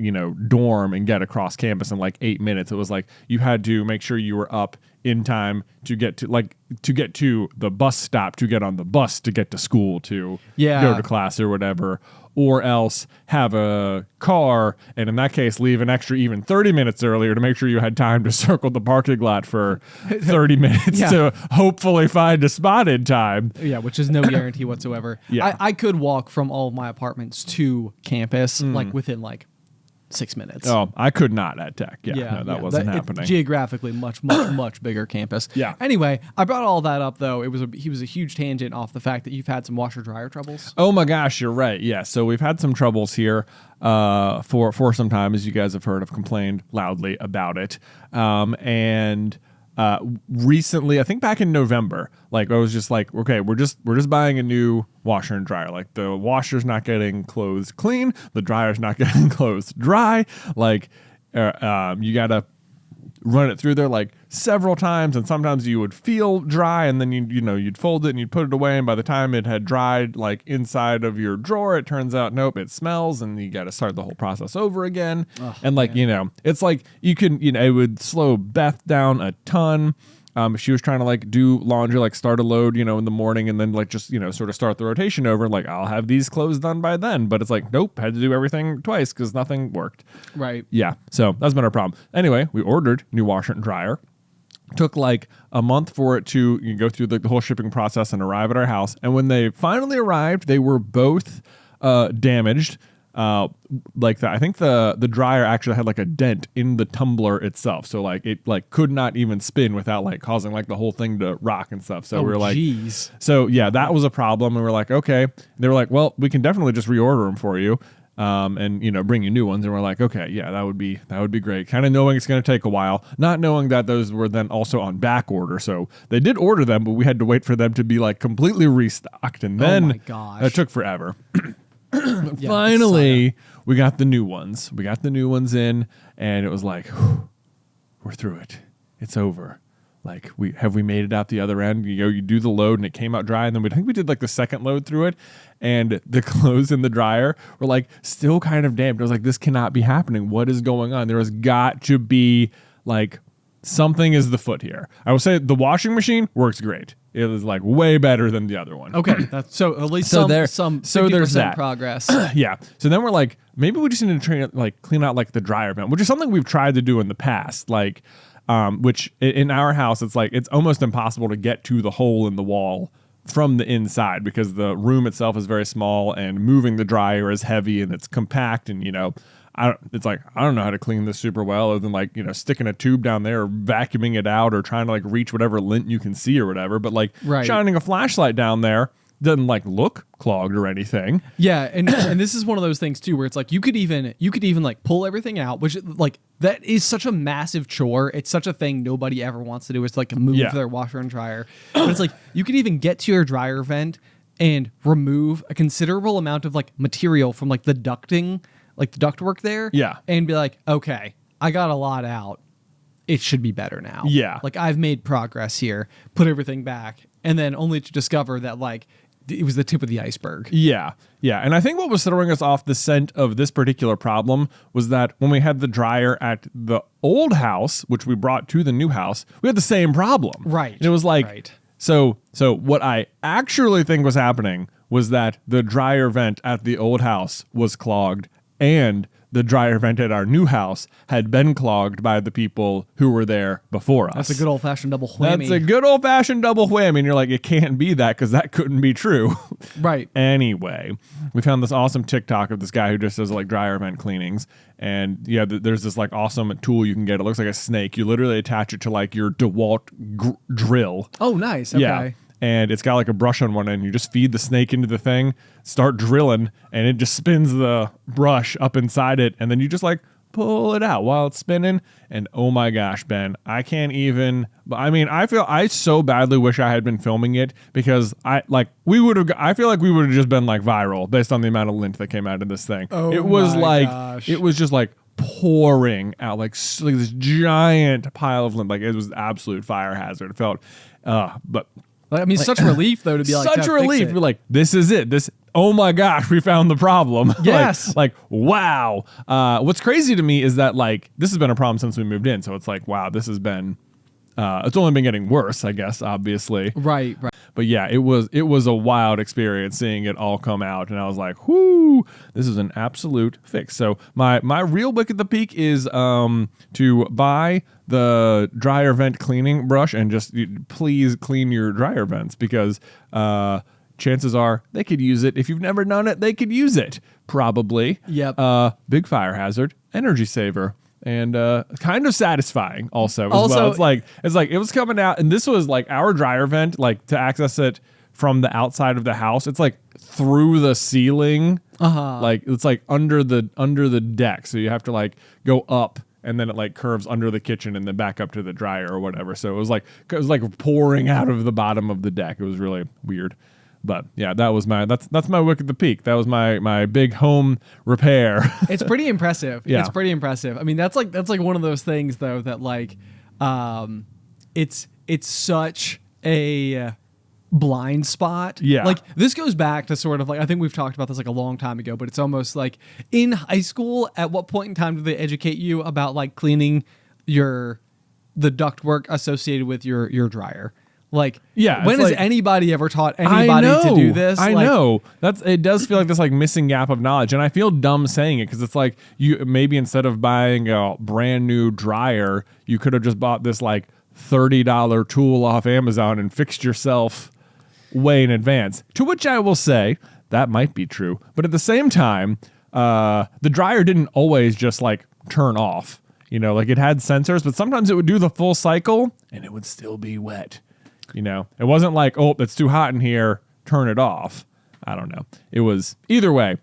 dorm and get across campus in like 8 minutes. It was like you had to make sure you were up in time to get to the bus stop, to get on the bus to get to school, to go to class or whatever, or else have a car, and in that case leave an extra even 30 minutes earlier to make sure you had time to circle the parking lot for 30 minutes to hopefully find a spot in time. Yeah, which is no guarantee whatsoever. Yeah. I could walk from all of my apartments to campus like within like 6 minutes. Oh, I could not at Tech. No, that wasn't happening. Geographically, much bigger campus. Yeah. Anyway, I brought all that up though. He was a huge tangent off the fact that you've had some washer dryer troubles. Oh my gosh, you're right. Yeah, so we've had some troubles here for some time, as you guys have heard. I've complained loudly about it, and recently, I think back in November, like I was just like, okay, we're just buying a new washer and dryer. Like the washer's not getting clothes clean, the dryer's not getting clothes dry. Like you gotta run it through there like several times, and sometimes you would feel dry, and then you'd fold it and you'd put it away, and by the time it had dried like inside of your drawer, it turns out nope, it smells, and you got to start the whole process over again. And like it's like you can it would slow Beth down a ton. If she was trying to like do laundry, like start a load, in the morning, and then like just sort of start the rotation over, like I'll have these clothes done by then. But it's like nope, had to do everything twice because nothing worked. Right. Yeah. So that's been our problem. Anyway, we ordered new washer and dryer. Took like a month for it to go through the whole shipping process and arrive at our house. And when they finally arrived, they were both damaged. I think the dryer actually had like a dent in the tumbler itself, so like it like could not even spin without like causing like the whole thing to rock and stuff. So we were like, geez. So yeah, that was a problem. And we were like, okay. And they were like, well, we can definitely just reorder them for you. And bring you new ones. And we're like, okay, yeah, that would be great. Kind of knowing it's going to take a while, not knowing that those were then also on back order. So they did order them, but we had to wait for them to be like completely restocked. And then it took forever. Finally, we got the new ones. We got the new ones in, and it was like, we're through it. It's over. Like we made it out the other end. You do the load and it came out dry, and then I think we did like the second load through it, and the clothes in the dryer were like still kind of damp. I was like, this cannot be happening. What is going on? There has got to be like something is the foot here. I will say the washing machine works great. It was like way better than the other one. Okay, that's so at least some 50% there's that progress. Yeah. So then we're like, maybe we just need to clean out like the dryer vent, which is something we've tried to do in the past. Like, which in our house, it's like it's almost impossible to get to the hole in the wall from the inside because the room itself is very small and moving the dryer is heavy and it's compact and, it's like, I don't know how to clean this super well other than like, sticking a tube down there or vacuuming it out or trying to like reach whatever lint you can see or whatever. But like shining a flashlight down there doesn't like look clogged or anything. Yeah. And this is one of those things too, where it's like, you could even like pull everything out, which like that is such a massive chore. It's such a thing nobody ever wants to do is to like move their washer and dryer. But it's like, you could even get to your dryer vent and remove a considerable amount of like material from like the ducting, like the ductwork there. Yeah. And be like, okay, I got a lot out. It should be better now. Yeah. Like I've made progress here, put everything back, and then only to discover that like it was the tip of the iceberg. Yeah. Yeah. And I think what was throwing us off the scent of this particular problem was that when we had the dryer at the old house, which we brought to the new house, we had the same problem. Right. And it was like, so what I actually think was happening was that the dryer vent at the old house was clogged and the dryer vent at our new house had been clogged by the people who were there before us. That's a good old-fashioned double whammy. That's a good old-fashioned double whammy. And you're like, it can't be that because that couldn't be true. Right. Anyway, we found this awesome TikTok of this guy who just does like dryer vent cleanings. And yeah, there's this like awesome tool you can get. It looks like a snake. You literally attach it to like your DeWalt drill. Oh, nice. Okay. Yeah. And it's got like a brush on one end. You just feed the snake into the thing, start drilling, and it just spins the brush up inside it. And then you just like pull it out while it's spinning. And oh my gosh, Ben, I can't even. I so badly wish I had been filming it because I feel like we would have just been like viral based on the amount of lint that came out of this thing. Oh, it was gosh. It was just like pouring out like this giant pile of lint. Like it was an absolute fire hazard. It felt, but. I mean, such relief though to be like such a relief. Be like, this is it. Oh my gosh, we found the problem. Yes. like wow. What's crazy to me is that like this has been a problem since we moved in. So it's like, wow, this has been. It's only been getting worse, I guess. Obviously. Right. But yeah, it was a wild experience seeing it all come out, and I was like, whoo, this is an absolute fix. So my real wick at the peak is to buy the dryer vent cleaning brush and just please clean your dryer vents because chances are they could use it. If you've never done it, they could use it. Probably. Yep. Big fire hazard, energy saver. And kind of satisfying also as well. It's like it was coming out, and this was like our dryer vent, like to access it from the outside of the house. It's like through the ceiling, like it's like under the deck. So you have to like go up, and then it like curves under the kitchen and then back up to the dryer or whatever. So it was like pouring out of the bottom of the deck. It was really weird. But yeah, that's my wick at the peak. That was my big home repair. It's pretty impressive. Yeah. It's pretty impressive. I mean, that's like one of those things though that like, it's such a blind spot. Yeah. Like this goes back to sort of like, I think we've talked about this like a long time ago, but it's almost like in high school, at what point in time do they educate you about like cleaning the ductwork associated with your dryer? Like, yeah, when has anybody ever taught anybody to do this? I know. It does feel like this like missing gap of knowledge. And I feel dumb saying it because it's like you maybe instead of buying a brand new dryer, you could have just bought this like $30 tool off Amazon and fixed yourself way in advance. To which I will say that might be true. But at the same time, the dryer didn't always just like turn off. Like it had sensors, but sometimes it would do the full cycle and it would still be wet. It wasn't like, oh, it's too hot in here, turn it off. I don't know. It was either way.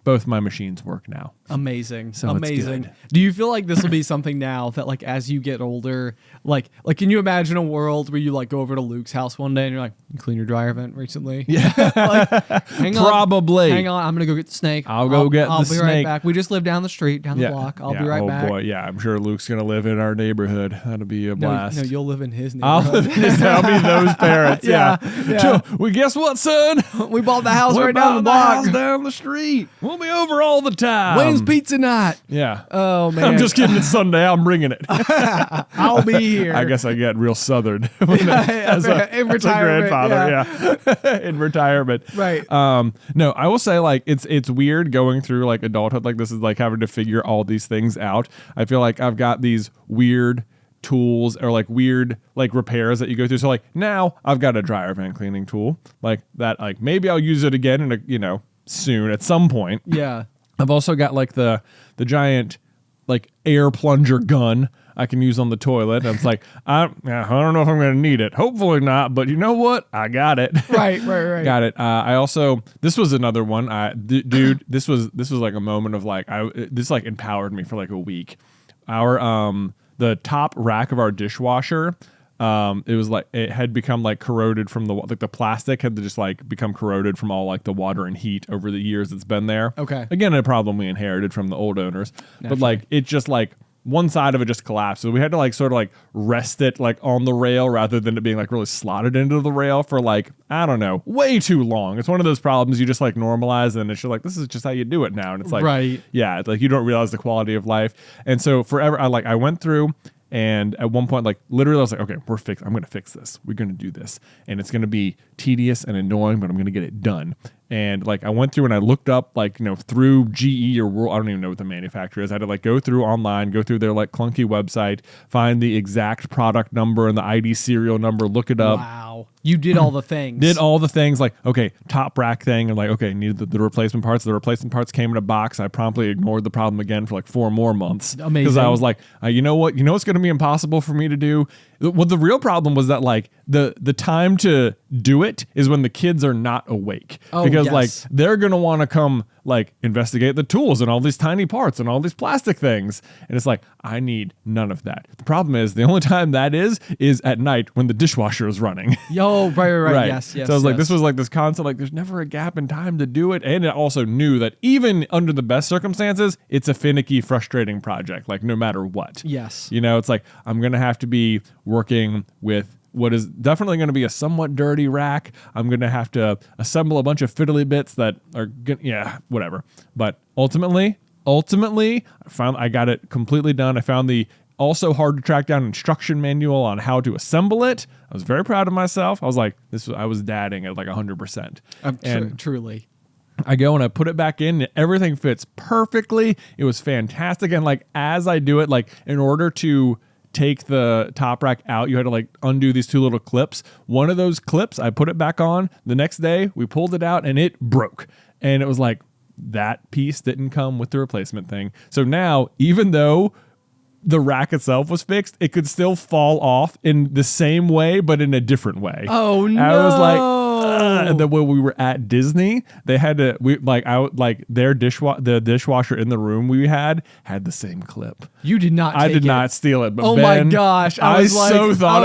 Both my machines work now. Amazing. So amazing. it's good. Do you feel like this will be something now that like as you get older, like can you imagine a world where you like go over to Luke's house one day and you're like, you clean your dryer vent recently? Yeah. Hang Probably. Hang on, I'm gonna go get the snake. I'll get the snake. I'll be right back. We just live down the street, down the block. I'll be right back. Oh boy, yeah. I'm sure Luke's gonna live in our neighborhood. That'll be a blast. No, you'll live in his neighborhood. I'll live in his. I'll be those parents. Yeah. Well, guess what, son? We bought the house We're right down the block. house down the street. We'll be over all the time. When's pizza night? Yeah. Oh man. I'm just kidding. It's Sunday. I'm bringing it. I'll be here. I guess I get real southern as a retirement, grandfather. Yeah. In retirement. Right. No, I will say like it's weird going through like adulthood. Like this is like having to figure all these things out. I feel like I've got these weird tools or like weird like repairs that you go through. So like now I've got a dryer vent cleaning tool like that. Like maybe I'll use it again in soon at some point. Yeah. I've also got like the giant like air plunger gun I can use on the toilet. And it's like, I don't know if I'm going to need it. Hopefully not, but you know what? I got it. Right. Got it. I also, this was another one. Dude, this was like a moment of like, this like empowered me for like a week. The top rack of our dishwasher, it was like, it had become like corroded from the plastic had just like become corroded from all like the water and heat over the years it's been there. Okay. Again, a problem we inherited from the old owners. Naturally. But like, it just like, one side of it just collapsed. So we had to like sort of like rest it like on the rail rather than it being like really slotted into the rail for like, I don't know, way too long. It's one of those problems you just like normalize and it's just like, this is just how you do it now. And it's like, right. Yeah, it's like you don't realize the quality of life. And so forever, I went through and at one point, like literally I was like, okay, I'm going to fix this. We're going to do this. And it's going to be tedious and annoying, but I'm going to get it done. And like I went through and I looked up like, through GE or World, I don't even know what the manufacturer is. I had to like go through online, go through their like clunky website, find the exact product number and the ID serial number, look it up. Wow. You did all the things. Did all the things like, okay, top rack thing. And like, okay, needed the replacement parts. The replacement parts came in a box. I promptly ignored the problem again for like 4 more months. Amazing. Because I was like, you know what? You know what's going to be impossible for me to do? Well, the real problem was that like the time to do it is when the kids are not awake. Oh, because yes. like they're going to want to come like investigate the tools and all these tiny parts and all these plastic things. And it's like, I need none of that. The problem is the only time that is at night when the dishwasher is running. Yo, right. Yes. So I was like, this was like this concept, like there's never a gap in time to do it. And it also knew that even under the best circumstances, it's a finicky, frustrating project, like no matter what. Yes. It's like, I'm going to have to be working with what is definitely going to be a somewhat dirty rack. I'm going to have to assemble a bunch of fiddly bits that are good. Yeah, whatever. But ultimately, I got it completely done. I found the also hard to track down instruction manual on how to assemble it. I was very proud of myself. I was like, I was dadding at like 100%. Truly. I go and I put it back in and everything fits perfectly. It was fantastic. And like, as I do it, like in order to take the top rack out, you had to like undo these 2 little clips. One of those clips, I put it back on. The next day we pulled it out and it broke. And it was like, that piece didn't come with the replacement thing. So now, even though the rack itself was fixed, it could still fall off in the same way, but in a different way. Oh no. I was like, and then when we were at Disney, they had to, their the dishwasher in the room we had the same clip. You did not take I did not steal it, but oh Ben, my gosh. I saw it and I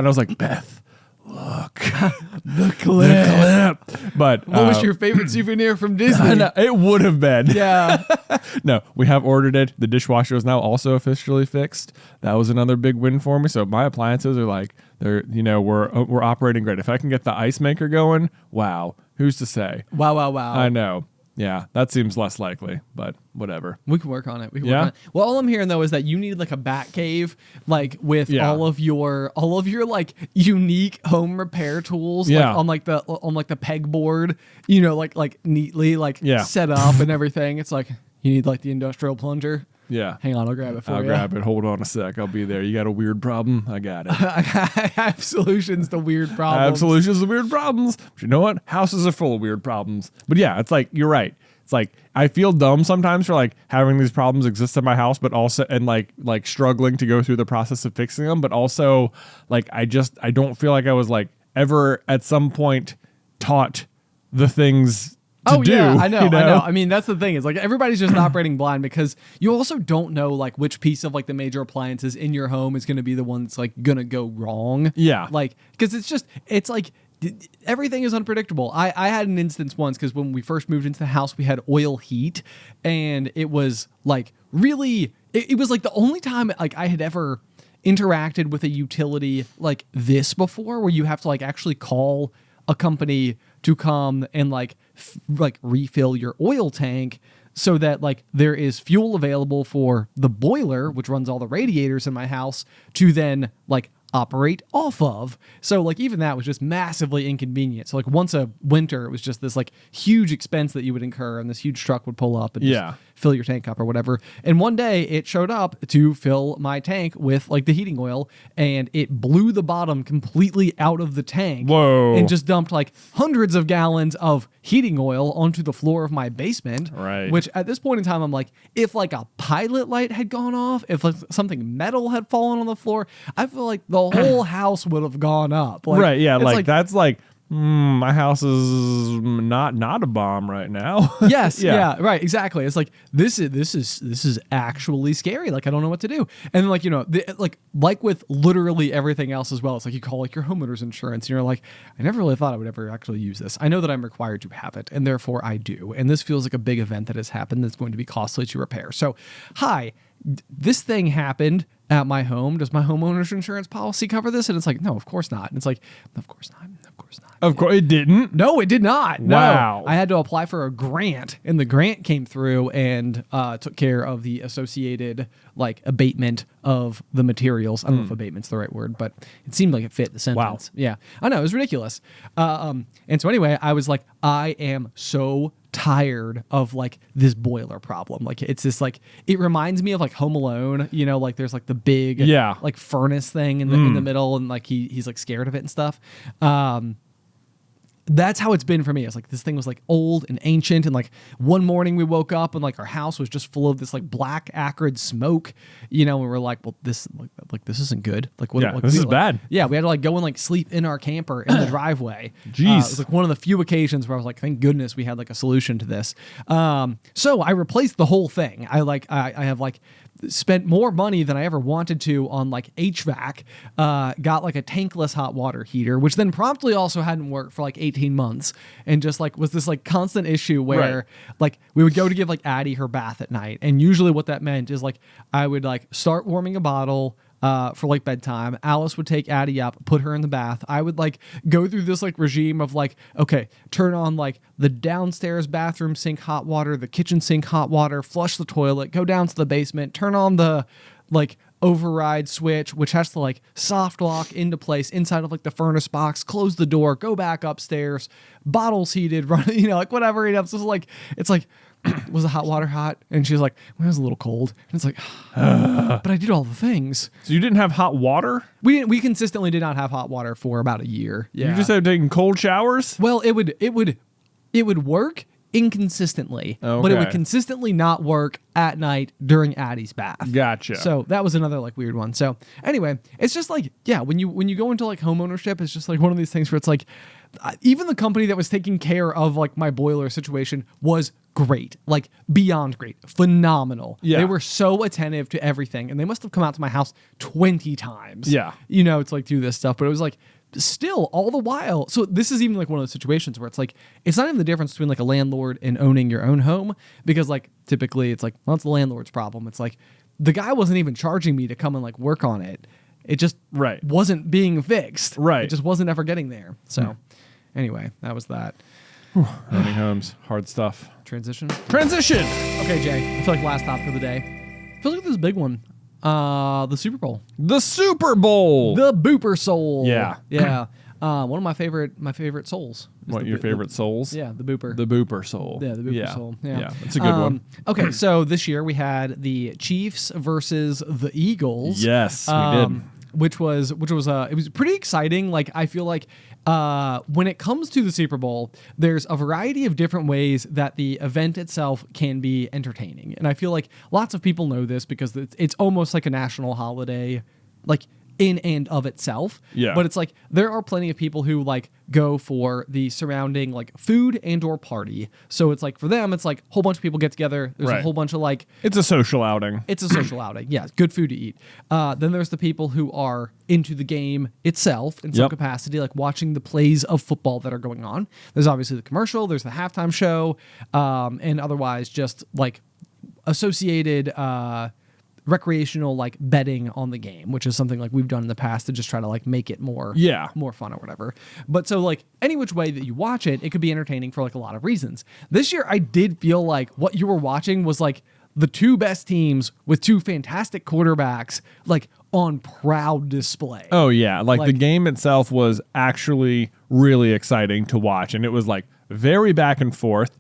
was like, Beth, look. the clip. But what was your favorite souvenir from Disney? know, it would have been. Yeah. No, we have ordered it. The dishwasher is now also officially fixed. That was another big win for me. So my appliances are like, we're operating great. If I can get the ice maker going, wow, who's to say? Wow. I know. Yeah, that seems less likely, but whatever. We can work on it. Work on it. Well, all I'm hearing though is that you need like a bat cave, like with all of your like unique home repair tools, like on like the pegboard, like neatly set up and everything. It's like you need like the industrial plunger. Yeah. Hang on, I'll grab it for you. I'll grab it. Hold on a sec. I'll be there. You got a weird problem? I got it. I have solutions to weird problems. I have solutions to weird problems. But you know what? Houses are full of weird problems. But yeah, it's like, you're right. It's like, I feel dumb sometimes for like having these problems exist in my house, but also, and like struggling to go through the process of fixing them. But also like, I don't feel like I was like ever at some point taught the things to do. Yeah, I know. I mean, that's the thing. Is like everybody's just operating blind because you also don't know like which piece of like the major appliances in your home is going to be the one that's like going to go wrong. Yeah. Like, because it's like everything is unpredictable. I had an instance once because when we first moved into the house, we had oil heat and it was like really, it was like the only time like I had ever interacted with a utility like this before where you have to like actually call a company to come and like refill your oil tank so that like there is fuel available for the boiler, which runs all the radiators in my house, to then like operate off of. So like even that was just massively inconvenient. So like once a winter, it was just this like huge expense that you would incur and this huge truck would pull up and just fill your tank up or whatever. And one day it showed up to fill my tank with like the heating oil, and it blew the bottom completely out of the tank. Whoa. And just dumped like hundreds of gallons of heating oil onto the floor of my basement. Right. Which at this point in time, I'm like, if like a pilot light had gone off, if like something metal had fallen on the floor, I feel like the whole house would have gone up. Like, right. Yeah. it's Like that's like, my house is not a bomb right now. Yes, yeah, right, exactly. It's like this is actually scary. Like I don't know what to do. And like like with literally everything else as well. It's like you call like your homeowner's insurance, and you're like, I never really thought I would ever actually use this. I know that I'm required to have it, and therefore I do. And this feels like a big event that has happened that's going to be costly to repair. So, hi, this thing happened at my home. Does my homeowner's insurance policy cover this? And it's like, no, of course not. And it's like, of course not. Of course not. Of course it didn't. No, it did not. No. Wow. I had to apply for a grant, and the grant came through and took care of the associated like abatement of the materials. I don't know if abatement's the right word, but it seemed like it fit the sentence. Wow. Yeah, I know, it was ridiculous. And so anyway, I was like, I am so tired of like this boiler problem. Like it's this like, it reminds me of like Home Alone, you know, like there's like the big like furnace thing in the middle, and like he's like scared of it and stuff. That's how it's been for me. It's like this thing was like old and ancient, and like one morning we woke up and like our house was just full of this like black acrid smoke, you know, and we were like, well, this like this isn't good. Like what? Yeah, like, this is like, bad. Yeah, we had to like go and like sleep in our camper in the driveway. Jeez, it was like one of the few occasions where I was like, thank goodness we had like a solution to this. So I replaced the whole thing. I have like spent more money than I ever wanted to on like HVAC, got like a tankless hot water heater, which then promptly also hadn't worked for like 18 months, and just like was this like constant issue where like we would go to give like Addie her bath at night, and usually what that meant is like I would like start warming a bottle for like bedtime. Alice would take Addie up, put her in the bath. I would like go through this like regime of like, okay, turn on like the downstairs bathroom sink hot water, the kitchen sink hot water, flush the toilet, go down to the basement, turn on the like override switch, which has to like soft lock into place inside of like the furnace box, close the door, go back upstairs, bottles heated, run, you know, like whatever. You know, it's just like, it's like, was the hot water hot? And she's like, well, it was a little cold. And it's like, but I did all the things. So you didn't have hot water? We consistently did not have hot water for about a year. Yeah. You just had taken cold showers? Well, it would work inconsistently, but it would consistently not work at night during Addie's bath. Gotcha. So that was another like weird one. So anyway, it's just like, yeah, when you go into like home ownership, it's just like one of these things where it's like, even the company that was taking care of like my boiler situation was great, like beyond great, phenomenal. Yeah. They were so attentive to everything, and they must have come out to my house 20 times. Yeah. You know, to like do this stuff, but it was like still all the while. So this is even like one of those situations where it's like, it's not even the difference between like a landlord and owning your own home, because like typically it's like, well, it's the landlord's problem. It's like the guy wasn't even charging me to come and like work on it. It just wasn't being fixed. Right. It just wasn't ever getting there. So anyway, that was that. Owning homes, hard stuff. Transition. Okay, Jay. I feel like last topic of the day. Feels like this big one. The Super Bowl. The Super Bowl. The Buper Soul. Yeah. Yeah. One of my favorite souls. What, your favorite souls? Yeah, the Buper. The Buper Soul. Yeah, the Buper Soul. Yeah, it's a good one. Okay, so this year we had the Chiefs versus the Eagles. Yes, we did. Which was it was pretty exciting. Like I feel like when it comes to the Super Bowl, there's a variety of different ways that the event itself can be entertaining, and I feel like lots of people know this because it's almost like a national holiday, like in and of itself. Yeah. But it's like there are plenty of people who like go for the surrounding like food and or party. So it's like for them, it's like a whole bunch of people get together. There's a whole bunch of like, it's a social outing. it's a social outing. Yeah, good food to eat. Then there's the people who are into the game itself in some capacity, like watching the plays of football that are going on. There's obviously the commercial, there's the halftime show, and otherwise just like associated recreational like betting on the game, which is something like we've done in the past to just try to like make it more fun or whatever. But so like any which way that you watch it, it could be entertaining for like a lot of reasons. This year I did feel like what you were watching was like the two best teams with two fantastic quarterbacks like on proud display. Oh yeah, like the game itself was actually really exciting to watch, and it was like very back and forth.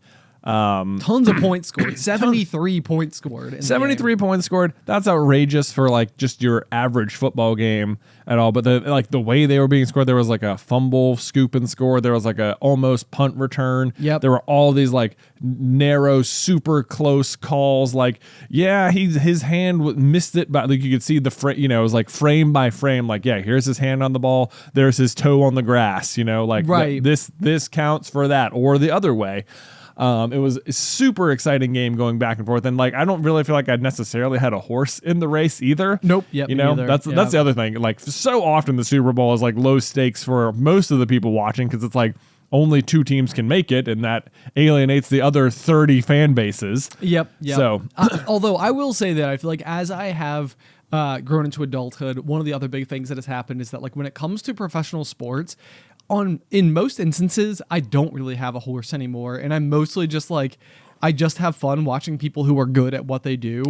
Tons of points scored. 73 points scored. In 73 points scored. That's outrageous for like just your average football game at all. But the way they were being scored, there was like a fumble, scoop and score. There was like a almost punt return. Yep. There were all these like narrow, super close calls. Like, yeah, his hand missed it, but like you could see it was like frame by frame. Like, yeah, here's his hand on the ball. There's his toe on the grass. Like right. This counts for that, or the other way. It was a super exciting game going back and forth, and like I don't really feel like I necessarily had a horse in the race either. Nope. Yep. That's the other thing. Like so often the Super Bowl is like low stakes for most of the people watching because it's like only 2 teams can make it, and that alienates the other 30 fan bases. Yep. So, although I will say that I feel like as I have grown into adulthood, one of the other big things that has happened is that like when it comes to professional sports, in most instances, I don't really have a horse anymore, and I'm mostly just like I just have fun watching people who are good at what they do,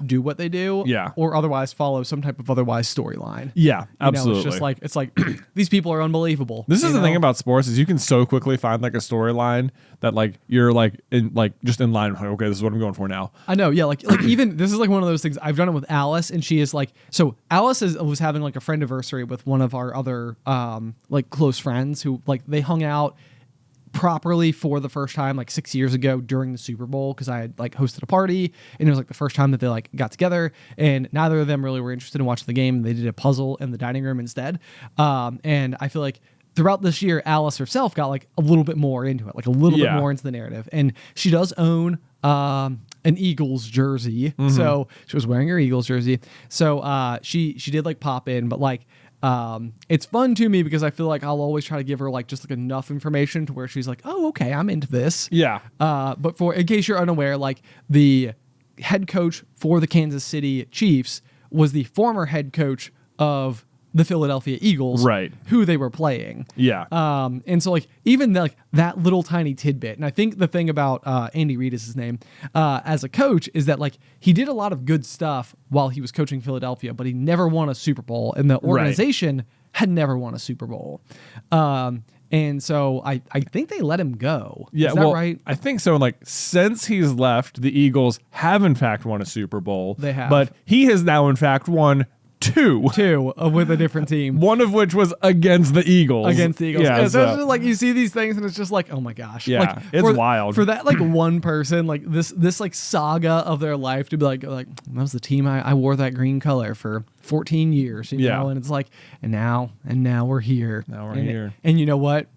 do what they do, or otherwise follow some type of otherwise storyline. Yeah, absolutely. It's like these people are unbelievable. This is the thing about sports is you can so quickly find like a storyline that like you're like just in line. Like, okay, this is what I'm going for now. I know, yeah. Like even this is like one of those things. I've done it with Alice, and she is like, so Alice was having like a friend anniversary with one of our other like close friends who like they hung out properly for the first time like 6 years ago during the Super Bowl because I had like hosted a party and it was like the first time that they like got together, and neither of them really were interested in watching the game. They did a puzzle in the dining room instead, and I feel like throughout this year Alice herself got like a little bit more into it, like a little bit more into the narrative, and she does own an Eagles jersey. So she was wearing her Eagles jersey, so she did like pop in, but like it's fun to me because I feel like I'll always try to give her like just like enough information to where she's like, oh, okay, I'm into this. Yeah. But in case you're unaware, like the head coach for the Kansas City Chiefs was the former head coach of the Philadelphia Eagles, right, who they were playing. Yeah. And so like even like that little tiny tidbit, and I think the thing about Andy Reid is his name, as a coach is that like he did a lot of good stuff while he was coaching Philadelphia, but he never won a Super Bowl, and the organization had never won a Super Bowl. And so I think they let him go. Yeah, is that right? I think so. Like since he's left, the Eagles have in fact won a Super Bowl. They have. But he has now in fact won two with a different team. One of which was against the Eagles. Yeah, so it's just like you see these things and it's just like, oh my gosh. Yeah, like, it's wild. For that like one person, like this like saga of their life to be like that was the team I wore that green color for 14 years, you know, and it's like, and now we're here. Now we're here. And you know what?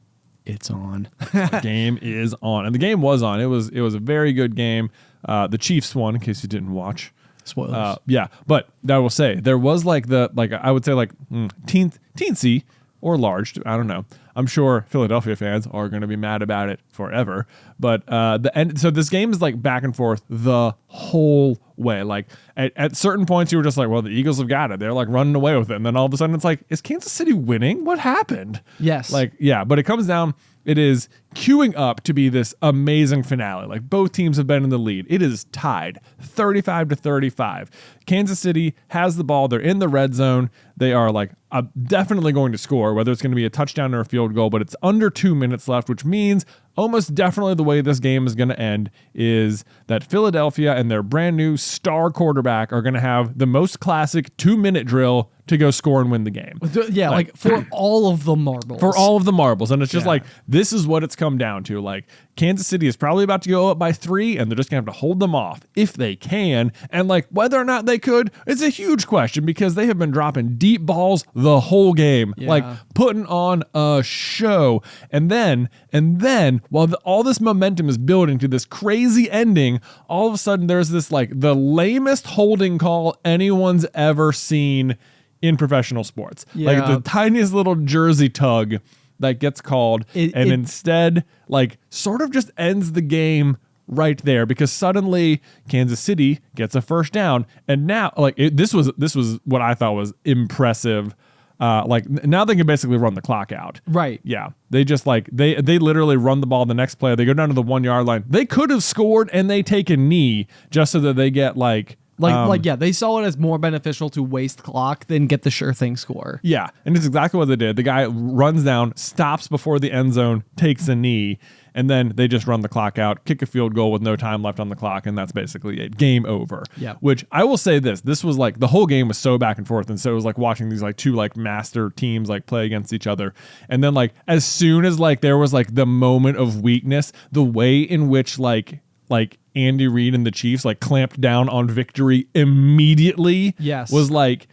It's on. The game is on. And the game was on. It was a very good game. The Chiefs won, in case you didn't watch. Spoilers. Yeah, but I will say there was like I would say like teensy or large. I don't know. I'm sure Philadelphia fans are going to be mad about it forever. But so this game is like back and forth the whole way. Like at certain points you were just like, well, the Eagles have got it. They're like running away with it. And then all of a sudden it's like, is Kansas City winning? What happened? Yes. Like, yeah, but it comes down. It is queuing up to be this amazing finale. Like both teams have been in the lead. It is tied 35-35. Kansas City has the ball. They're in the red zone. They are like definitely going to score, whether it's going to be a touchdown or a field goal, but it's under 2 minutes left, which means almost definitely the way this game is going to end is that Philadelphia and their brand new star quarterback are going to have the most classic 2-minute drill to go score and win the game. Yeah, like for all of the marbles. For all of the marbles. And it's just like, this is what it's come down to. Like, Kansas City is probably about to go up by 3, and they're just going to have to hold them off if they can. And like, whether or not they could, it's a huge question because they have been dropping deep balls the whole game. Yeah. Like, putting on a show. And then, while all this momentum is building to this crazy ending, all of a sudden there's this like the lamest holding call anyone's ever seen in professional sports. Like the tiniest little jersey tug that gets called instead like sort of just ends the game right there because suddenly Kansas City gets a first down, and now like this was what I thought was impressive. Like now they can basically run the clock out. Right. Yeah. They just like they literally run the ball the next play. They go down to the 1 yard line. They could have scored and they take a knee just so that they get like Yeah, they saw it as more beneficial to waste clock than get the sure thing score. Yeah, and it's exactly what they did. The guy runs down, stops before the end zone, takes a knee, and then they just run the clock out, kick a field goal with no time left on the clock, and that's basically it. Game over. Yeah. Which I will say this was like the whole game was so back and forth, and so it was like watching these like two like master teams like play against each other. And then like as soon as like there was like the moment of weakness, the way in which like Andy Reid and the Chiefs like clamped down on victory immediately was like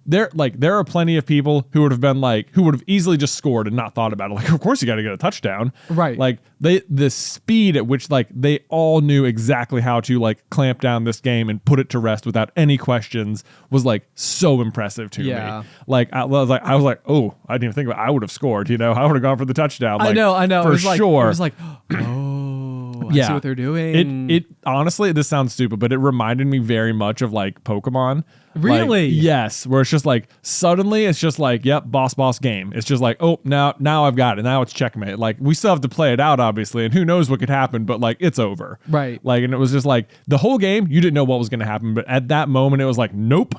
there are plenty of people who would have easily just scored and not thought about it. Like, of course you got to get a touchdown. Right. Like the speed at which like they all knew exactly how to like clamp down this game and put it to rest without any questions was like so impressive to me. Like I was like, oh, I didn't even think about it. I would have scored, I would have gone for the touchdown. Like, I know. For sure. It was like, oh, I see what they're doing. It honestly, this sounds stupid, but it reminded me very much of like Pokemon. Really? Like, yes, where it's just like suddenly it's just like, yep, boss game. It's just like, oh, now I've got it. Now it's checkmate. Like we still have to play it out, obviously, and who knows what could happen, but like it's over. Right. Like, and it was just like the whole game, you didn't know what was going to happen, but at that moment it was like, nope.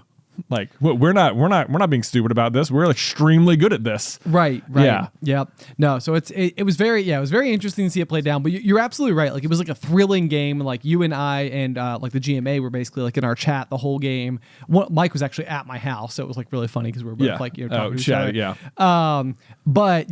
Like we're not being stupid about this. We're extremely good at this. Right. Yeah. No. So it was very interesting to see it play down. But you're absolutely right. Like it was like a thrilling game. Like you and I and like the GMA were basically like in our chat the whole game. Mike was actually at my house, so it was like really funny because we were both like talking to each other. Yeah. But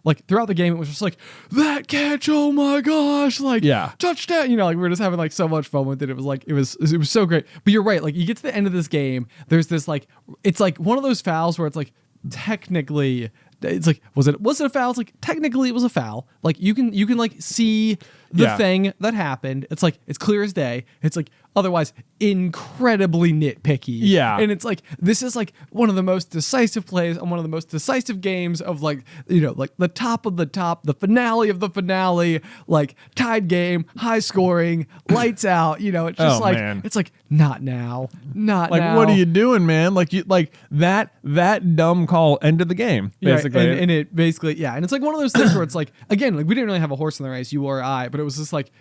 like throughout the game it was just like that catch. Oh my gosh! Like touchdown. Like we were just having like so much fun with it. It was like it was so great. But you're right. Like you get to the end of this game. There's this like it's like one of those fouls where it's like technically it's like was it a foul? It's like technically it was a foul. Like you can like see the thing that happened. It's like it's clear as day. It's like otherwise incredibly nitpicky. Yeah. And it's like this is like one of the most decisive plays on one of the most decisive games of like like the top of the top, the finale of the finale, like tied game, high scoring, lights out. It's just it's like not now. Not like now. What are you doing, man? Like you like that dumb call ended the game, basically. And it basically and it's like one of those things where it's like again, like we didn't really have a horse in the race, you or I, but it was just like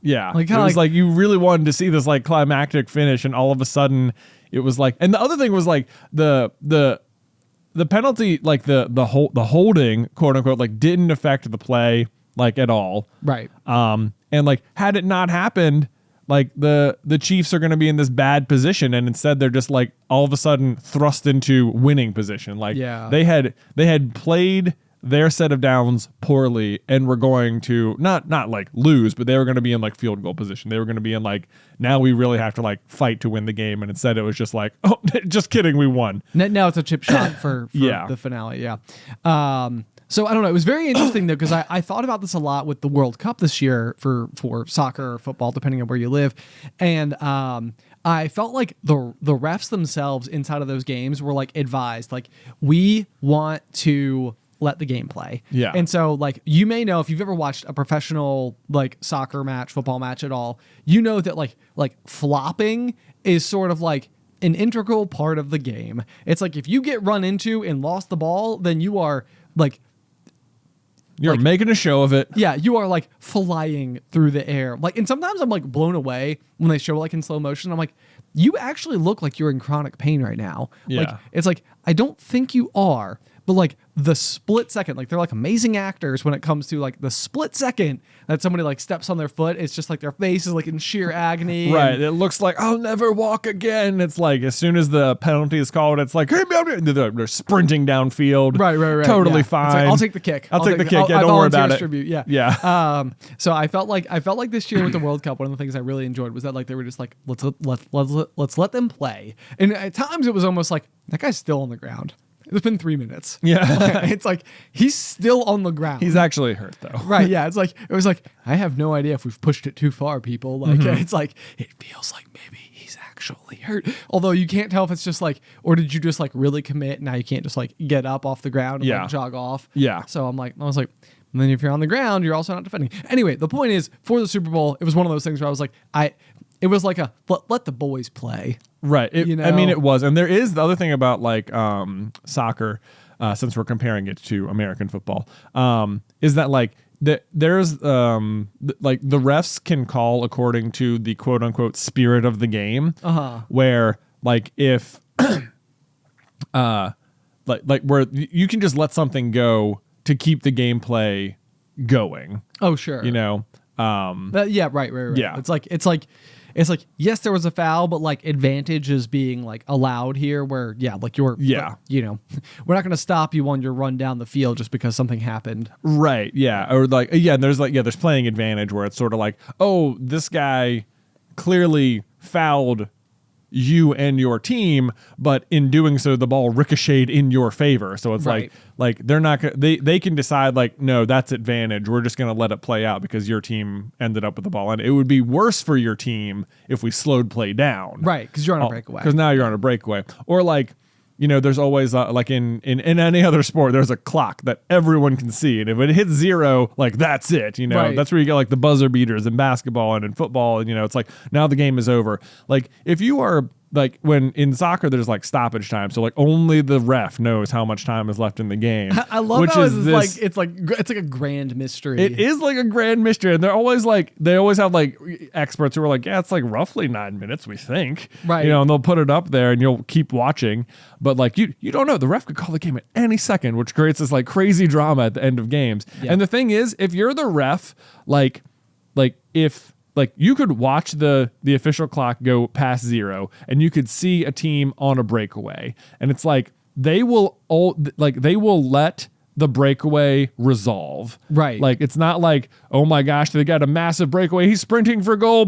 yeah, like it was like you really wanted to see this like climactic finish, and all of a sudden it was like. And the other thing was like the penalty, like the holding, quote unquote, like didn't affect the play like at all. Right. And like had it not happened, like the Chiefs are going to be in this bad position, and instead they're just like all of a sudden thrust into winning position. Like they had played their set of downs poorly and were going to not like lose, but they were going to be in like field goal position. They were going to be in like, now we really have to like fight to win the game. And instead it was just like, oh, just kidding, we won. Now it's a chip shot for the finale. Yeah. So I don't know. It was very interesting though, because I thought about this a lot with the World Cup this year for soccer or football, depending on where you live. And I felt like the refs themselves inside of those games were like advised, like we want to let the game play. Yeah. And so like you may know if you've ever watched a professional like soccer match, football match at all, you know that like flopping is sort of like an integral part of the game. It's like if you get run into and lost the ball, then you are like you're making a show of it. Yeah, you are like flying through the air. Like, and sometimes I'm like blown away when they show like in slow motion. I'm like, you actually look like you're in chronic pain right now. Yeah. Like, it's like, I don't think you are, but like the split second, like they're like amazing actors when it comes to like the split second that somebody like steps on their foot. It's just like their face is like in sheer agony. Right. It looks like I'll never walk again. It's like as soon as the penalty is called, it's like, hey, they're sprinting downfield. Right. Totally fine. Like, I'll take the kick. I'll take the kick. Yeah, don't worry about it. Yeah. So I felt like this year with the World Cup, one of the things I really enjoyed was that like they were just like, let's let them play. And at times it was almost like that guy's still on the ground. It's been 3 minutes. Yeah. It's like he's still on the ground. He's actually hurt though. Right. Yeah. It was like I have no idea if we've pushed it too far, people. Like it's like it feels like maybe he's actually hurt. Although you can't tell if it's just like, or did you just like really commit? Now you can't just like get up off the ground and like jog off. Yeah. So I was like, and then if you're on the ground, you're also not defending. Anyway, the point is for the Super Bowl, it was one of those things where I was like, it was like let the boys play. Right. I mean, it was. And there is the other thing about like soccer, since we're comparing it to American football, is that like there's like the refs can call according to the quote unquote spirit of the game, where like if like where you can just let something go to keep the gameplay going. Oh, sure. You know. Yeah. Right. Yeah. It's like yes, there was a foul, but like advantage is being like allowed here. Where like you're like, you know, we're not going to stop you on your run down the field just because something happened. Right. Yeah. Or like there's playing advantage where it's sort of like, oh, this guy clearly fouled you and your team, but in doing so the ball ricocheted in your favor. So it's like they're not gonna, they can decide like, no, that's advantage, we're just going to let it play out because your team ended up with the ball, and it would be worse for your team if we slowed play down, right? Because you're on a breakaway, because now you're on a breakaway. Or like, you know, there's always like in any other sport, there's a clock that everyone can see, and if it hits 0, like that's it. You know, that's where you get like the buzzer beaters in basketball and in football, and you know, it's like now the game is over. Like if you are like, when in soccer there's like stoppage time, so like only the ref knows how much time is left in the game. I love how it's like a grand mystery. It is like a grand mystery, and they always have like experts who are like, yeah, it's like roughly 9 minutes, we think, right? You know, and they'll put it up there, and you'll keep watching, but like you don't know, the ref could call the game at any second, which creates this like crazy drama at the end of games. Yeah. And the thing is, if you're the ref, like if like you could watch the official clock go past 0, and you could see a team on a breakaway, and it's like they will let the breakaway resolve. Right. Like it's not like, oh my gosh, they got a massive breakaway, he's sprinting for goal,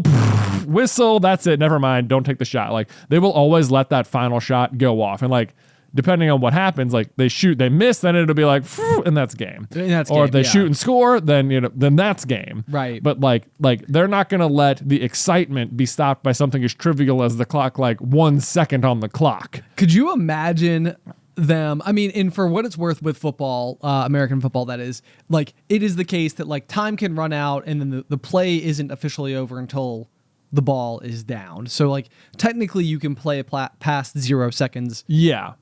whistle, that's it, never mind, don't take the shot. Like they will always let that final shot go off, and like depending on what happens, like they shoot, they miss, then it'll be like, and that's game. Or if they shoot and score, then then that's game. Right. But like they're not gonna let the excitement be stopped by something as trivial as the clock, like 1 second on the clock. Could you imagine them? I mean, and for what it's worth with football, American football, that is, like it is the case that like time can run out, and then the play isn't officially over until the ball is down. So like technically you can play past 0 seconds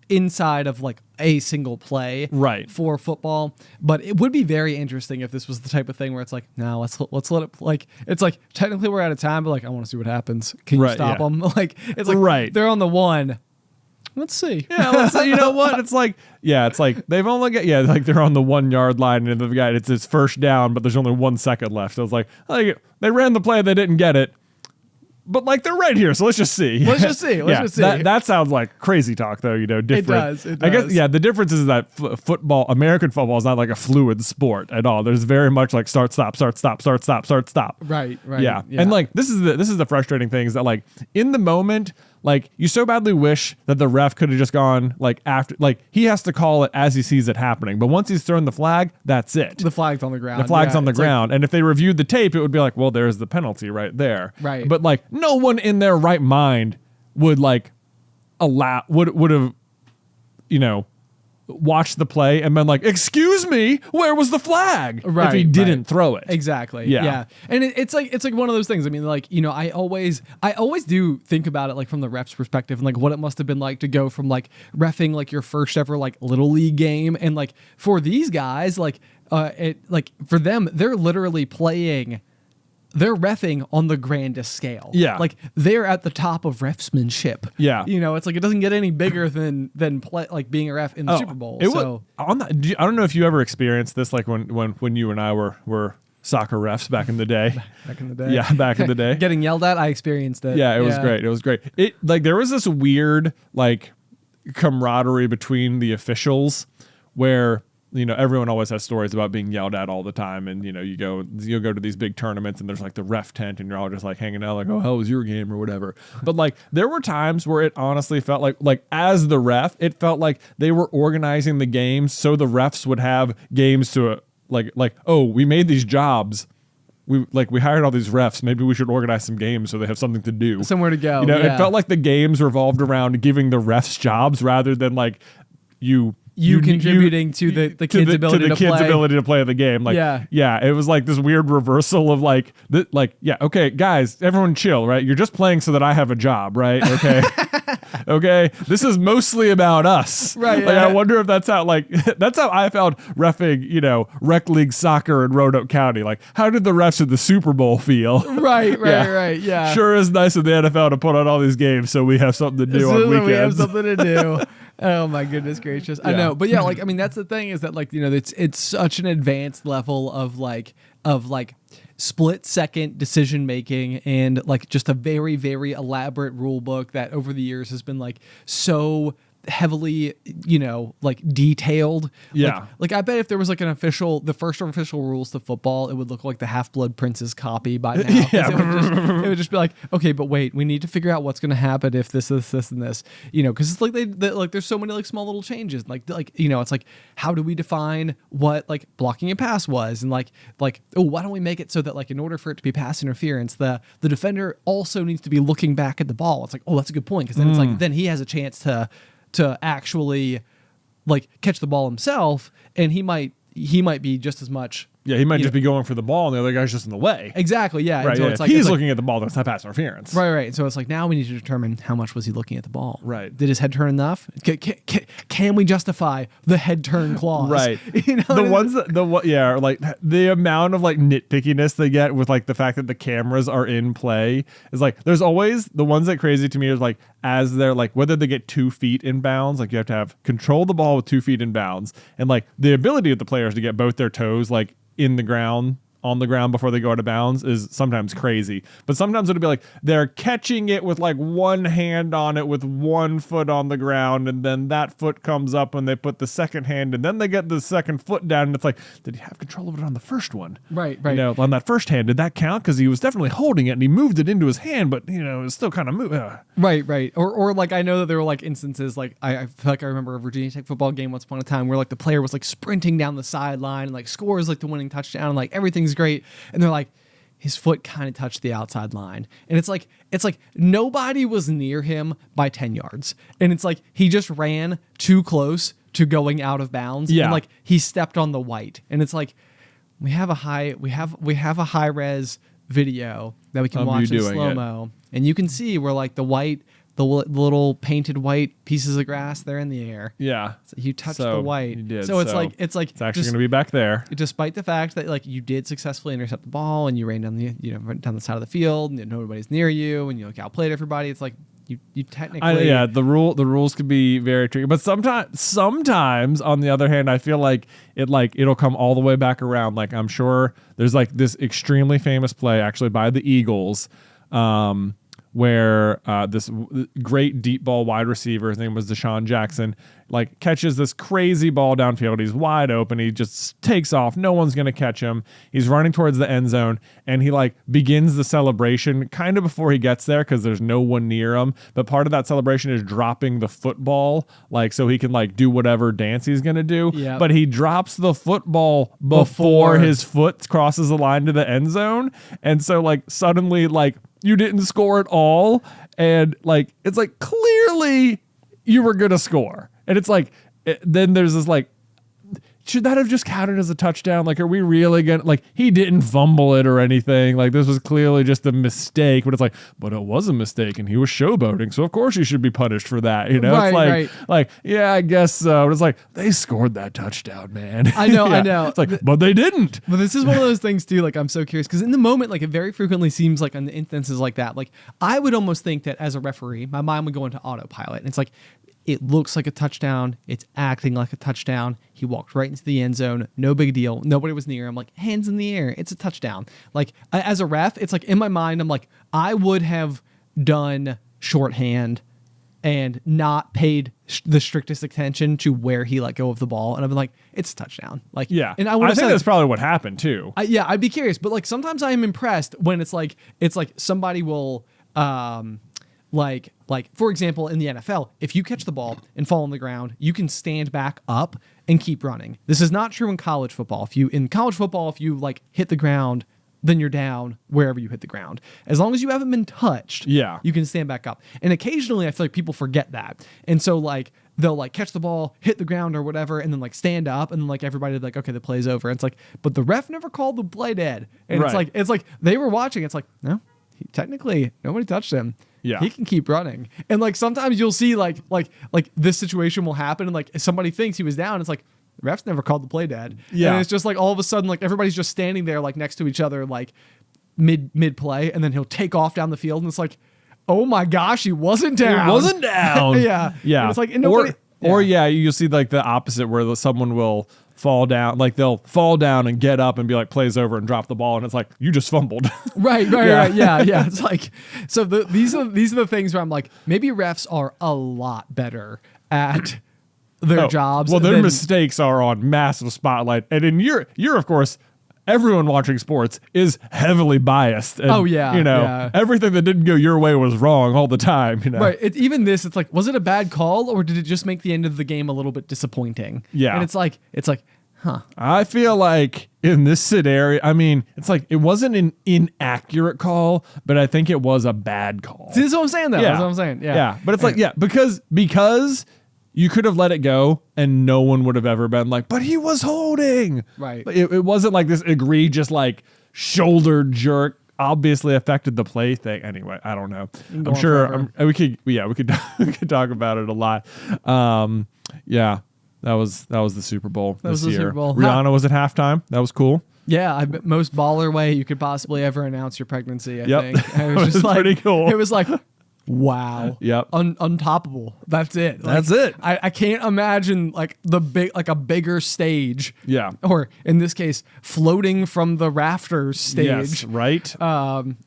inside of like a single play for football. But it would be very interesting if this was the type of thing where it's like, no, let's let it, like it's like technically we're out of time, but like I want to see what happens. Can you stop them? Like it's like they're on the 1. Let's see. Yeah, let's see. You know what? It's like, it's like they've only got, like they're on the 1 yard line, and they've got, it's his first down, but there's only 1 second left. So it's like they ran the play, they didn't get it. But like they're right here, so let's just see. Let's just see. That sounds like crazy talk, though. You know, different. It does. I guess the difference is that American football is not like a fluid sport at all. There's very much like start stop. Right. Yeah. And like this is the frustrating thing, is that like in the moment, like you so badly wish that the ref could have just gone like after, like he has to call it as he sees it happening. But once he's thrown the flag, that's it. The flag's on the ground. The flag's on the ground. And if they reviewed the tape, it would be like, well, there's the penalty right there. Right. But like no one in their right mind would like would have, you know, watched the play and been like, excuse me, where was the flag? If he didn't throw it. Exactly. Yeah. And it's like one of those things. I mean, like, you know, I always do think about it like from the ref's perspective, and like what it must have been like to go from like reffing like your first ever like little league game, and like for these guys, like for them, they're literally playing, they're reffing on the grandest scale. Yeah. Like they're at the top of refsmanship. Yeah. You know, it's like it doesn't get any bigger than play, like being a ref in the Super Bowl. I don't know if you ever experienced this, like when you and I were soccer refs back in the day. Back in the day. Yeah, back in the day. Getting yelled at, I experienced it. Yeah, it was great. It was great. It like there was this weird like camaraderie between the officials where, you know, everyone always has stories about being yelled at all the time, and you know, you'll go to these big tournaments and there's like the ref tent, and you're all just like hanging out like, oh, how was your game or whatever. But like there were times where it honestly felt like as the ref, it felt like they were organizing the games so the refs would have games to like oh, we made these jobs. We hired all these refs. Maybe we should organize some games so they have something to do, somewhere to go. You know, it felt like the games revolved around giving the refs jobs rather than like you you contributing to the kid's ability to kid's play. ability to play the game. Like, yeah, it was like this weird reversal of like, yeah, okay, guys, everyone chill, right? You're just playing so that I have a job, right? Okay, okay. This is mostly about us, right? Like, I wonder if that's how I found reffing, rec league soccer in Roanoke County. Like, how did the refs in the Super Bowl feel? Right. Yeah, sure is nice of the NFL to put on all these games so we have something to do on weekends. We have something to do. Oh my goodness gracious. I know. But yeah, like, I mean, that's the thing is that like, it's such an advanced level of split second decision making and like just a very, very elaborate rule book that over the years has been like so heavily, like detailed. Yeah. Like I bet if there was like the first official rules to football, it would look like the Half-Blood Prince's copy by now. Yeah. It would just be like, okay, but wait, we need to figure out what's going to happen if this, and this, because it's like they like there's so many like small little changes. Like it's like, how do we define what like blocking a pass was? And like, oh, why don't we make it so that like in order for it to be pass interference, the defender also needs to be looking back at the ball. It's like, oh, that's a good point. Because then it's like, then he has a chance to actually like catch the ball himself, and he might be just as much. Yeah, he might just be going for the ball, and the other guy's just in the way. Exactly. Yeah. Right. And so It's like, he's looking at the ball. That's not pass interference. Right. And so it's like now we need to determine how much was he looking at the ball. Right. Did his head turn enough? Can we justify the head turn clause? Right. The ones that like the amount of like nitpickiness they get with like the fact that the cameras are in play is like there's always the ones that crazy to me is like as they're like whether they get 2 feet in bounds, like you have to have control the ball with 2 feet in bounds, and like the ability of the players to get both their toes like in the ground, on the ground before they go out of bounds is sometimes crazy. But sometimes it'll be like they're catching it with like one hand on it with 1 foot on the ground, and then that foot comes up and they put the second hand, and then they get the second foot down, and it's like, did he have control of it on the first one? Right. On that first hand, did that count? Because he was definitely holding it and he moved it into his hand, but it was still kind of moving. Right. Or like I know that there were like instances like I feel like I remember a Virginia Tech football game once upon a time where like the player was like sprinting down the sideline and like scores like the winning touchdown and like everything's great, and they're like, his foot kind of touched the outside line, and it's like nobody was near him by 10 yards, and it's like he just ran too close to going out of bounds. Yeah. And like he stepped on the white, and it's like we have a high res video that we can watch in slow-mo, and you can see where like the little painted white pieces of grass, they're in the air. Yeah. So you touched the white. You did. So it's like it's actually going to be back there. Despite the fact that like you did successfully intercept the ball and you ran down the side of the field and nobody's near you and you like outplayed everybody, it's like you technically the rules could be very tricky, but sometimes on the other hand I feel like it'll come all the way back around. Like I'm sure there's like this extremely famous play actually by the Eagles where this great deep ball wide receiver, his name was Deshaun Jackson, like catches this crazy ball downfield. He's wide open. He just takes off. No one's going to catch him. He's running towards the end zone, and he like begins the celebration kind of before he gets there because there's no one near him. But part of that celebration is dropping the football, like so he can like do whatever dance he's going to do. Yep. But he drops the football before his foot crosses the line to the end zone. And so like suddenly like you didn't score at all. And like, it's like clearly you were going to score. And it's like, then there's this like, should that have just counted as a touchdown? Like, are we really going to, like, he didn't fumble it or anything. Like, this was clearly just a mistake. But it's like, but it was a mistake and he was showboating. So, of course, he should be punished for that. You know, right, it's like, yeah, I guess so. But it's like, they scored that touchdown, man. I know, yeah. I know. It's like, but they didn't. But this is one of those things, too. Like, I'm so curious because in the moment, like, it very frequently seems like in instances like that, like, I would almost think that as a referee, my mind would go into autopilot. And it's like, it looks like a touchdown. It's acting like a touchdown. He walked right into the end zone. No big deal. Nobody was near him. Like, hands in the air. It's a touchdown. Like, as a ref, it's like in my mind, I'm like, I would have done shorthand and not paid the strictest attention to where he let go of the ball. And I've been like, it's a touchdown. Like, yeah. And I think that's probably what happened too. I'd be curious. But like, sometimes I am impressed when it's like somebody will, like for example, in the NFL, if you catch the ball and fall on the ground, you can stand back up and keep running. This is not true in college football. If you like hit the ground, then you're down wherever you hit the ground. As long as you haven't been touched, yeah, you can stand back up. And occasionally I feel like people forget that. And so like they'll like catch the ball, hit the ground or whatever, and then like stand up, and then like everybody like, okay, the play's over. And it's like, but the ref never called the play dead. And it's like they were watching. It's like, no, technically nobody touched him. Yeah. He can keep running. And like sometimes you'll see like this situation will happen, and like if somebody thinks he was down, it's like the refs never called the play dead. Yeah. And it's just like all of a sudden like everybody's just standing there like next to each other like mid play, and then he'll take off down the field, and it's like, oh my gosh, he wasn't down. He wasn't down. Yeah. Yeah. And it's like, and nobody, or you'll see like the opposite where someone will fall down, like they'll fall down and get up and be like, plays over, and drop the ball, and it's like, you just fumbled. Right. Yeah. It's like, so these are the things where I'm like, maybe refs are a lot better at their jobs. Well, their mistakes are on massive spotlight, and in you're of course, everyone watching sports is heavily biased. And, everything that didn't go your way was wrong all the time. Right. Even this, it's like, was it a bad call, or did it just make the end of the game a little bit disappointing? Yeah. And it's like, huh. I feel like in this scenario, I mean, it's like it wasn't an inaccurate call, but I think it was a bad call. See, this is what I'm saying, though. Yeah. That's what I'm saying. Yeah. Yeah. But it's like, because you could have let it go and no one would have ever been like, but he was holding. Right. But it wasn't like this egregious, like, shoulder jerk obviously affected the play thing. Anyway, I don't know. I'm sure we could talk about it a lot. Yeah. That was the Super Bowl this year. Super Bowl. Rihanna was at halftime. That was cool. Yeah, most baller way you could possibly ever announce your pregnancy, I Yep. think. It was It was just like, pretty cool. It was like, wow. Yep. Untoppable. That's it. Like, That's it. I can't imagine like a bigger stage. Yeah. Or in this case, floating from the rafters stage. Yes, right.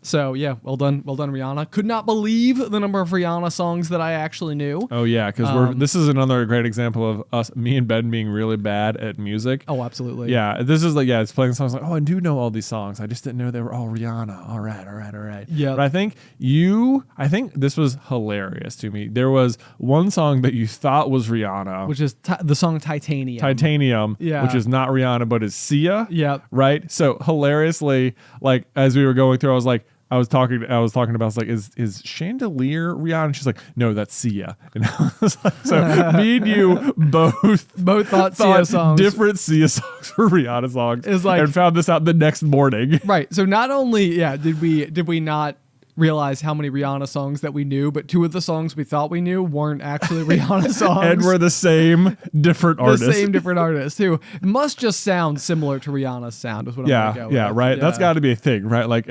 So yeah, well done, Rihanna. Could not believe the number of Rihanna songs that I actually knew. Oh yeah, because this is another great example of me and Ben being really bad at music. Oh, absolutely. Yeah, this is like, it's playing songs like, oh, I do know all these songs. I just didn't know they were all Rihanna. All right. Yeah. But I think this was hilarious to me. There was one song that you thought was Rihanna, Which is the song Titanium. Yeah. Which is not Rihanna, but is Sia. Yep. Right. So hilariously, like as we were going through, I was talking about, I was like, is Chandelier Rihanna? And she's like, no, that's Sia. And I was like, so me and you both thought Sia songs. Different Sia songs were Rihanna songs. It's like, and found this out the next morning. Right. So not only, did we not realize how many Rihanna songs that we knew, but two of the songs we thought we knew weren't actually Rihanna songs. And were the same different artists. The same different artists too. It must just sound similar to Rihanna's sound is what I'm gonna go with. Yeah, right. That's got to be a thing, right? Like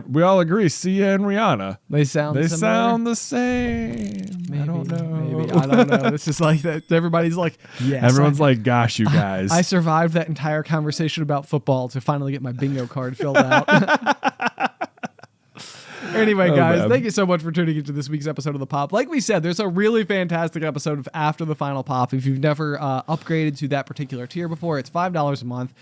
we all agree, Sia and Rihanna. They sound the same. Maybe, I don't know. Maybe. I don't know. It's just like that. Everybody's like, yes. Everyone's like, gosh, you guys. I survived that entire conversation about football to finally get my bingo card filled out. Anyway, guys, thank you so much for tuning into this week's episode of The Pop. Like we said, there's a really fantastic episode of After the Final Pop. If you've never upgraded to that particular tier before, it's $5 a month.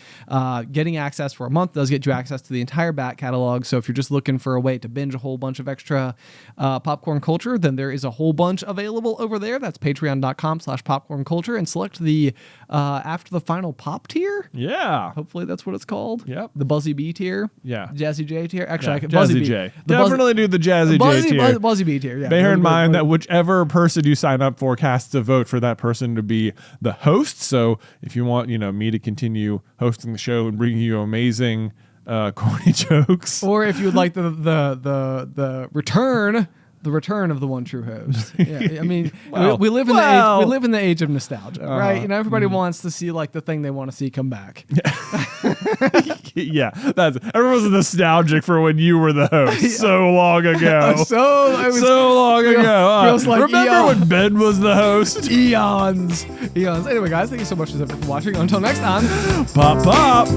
Getting access for a month does get you access to the entire back catalog. So if you're just looking for a way to binge a whole bunch of extra popcorn culture, then there is a whole bunch available over there. That's patreon.com/popcorn culture, and select the After the Final Pop tier. Yeah. Hopefully that's what it's called. Yep. The Buzzy B tier. Yeah. Jazzy J tier. Actually, Jazzy Buzzy J. B. Definitely do the Jazzy J tier. Buzzy B tier, yeah. Bear in mind that whichever person you sign up for casts a vote for that person to be the host. So if you want, me to continue hosting the show and bringing you amazing corny jokes, or if you would like the return. The return of the one true host. Yeah, I mean, we live in the age of nostalgia, right? Everybody wants to see like the thing they want to see come back. Yeah, everyone's nostalgic for when you were the host so long ago. So long ago. Feels like remember when Ben was the host? Eons. Anyway, guys, thank you so much for watching. Until next time, pop.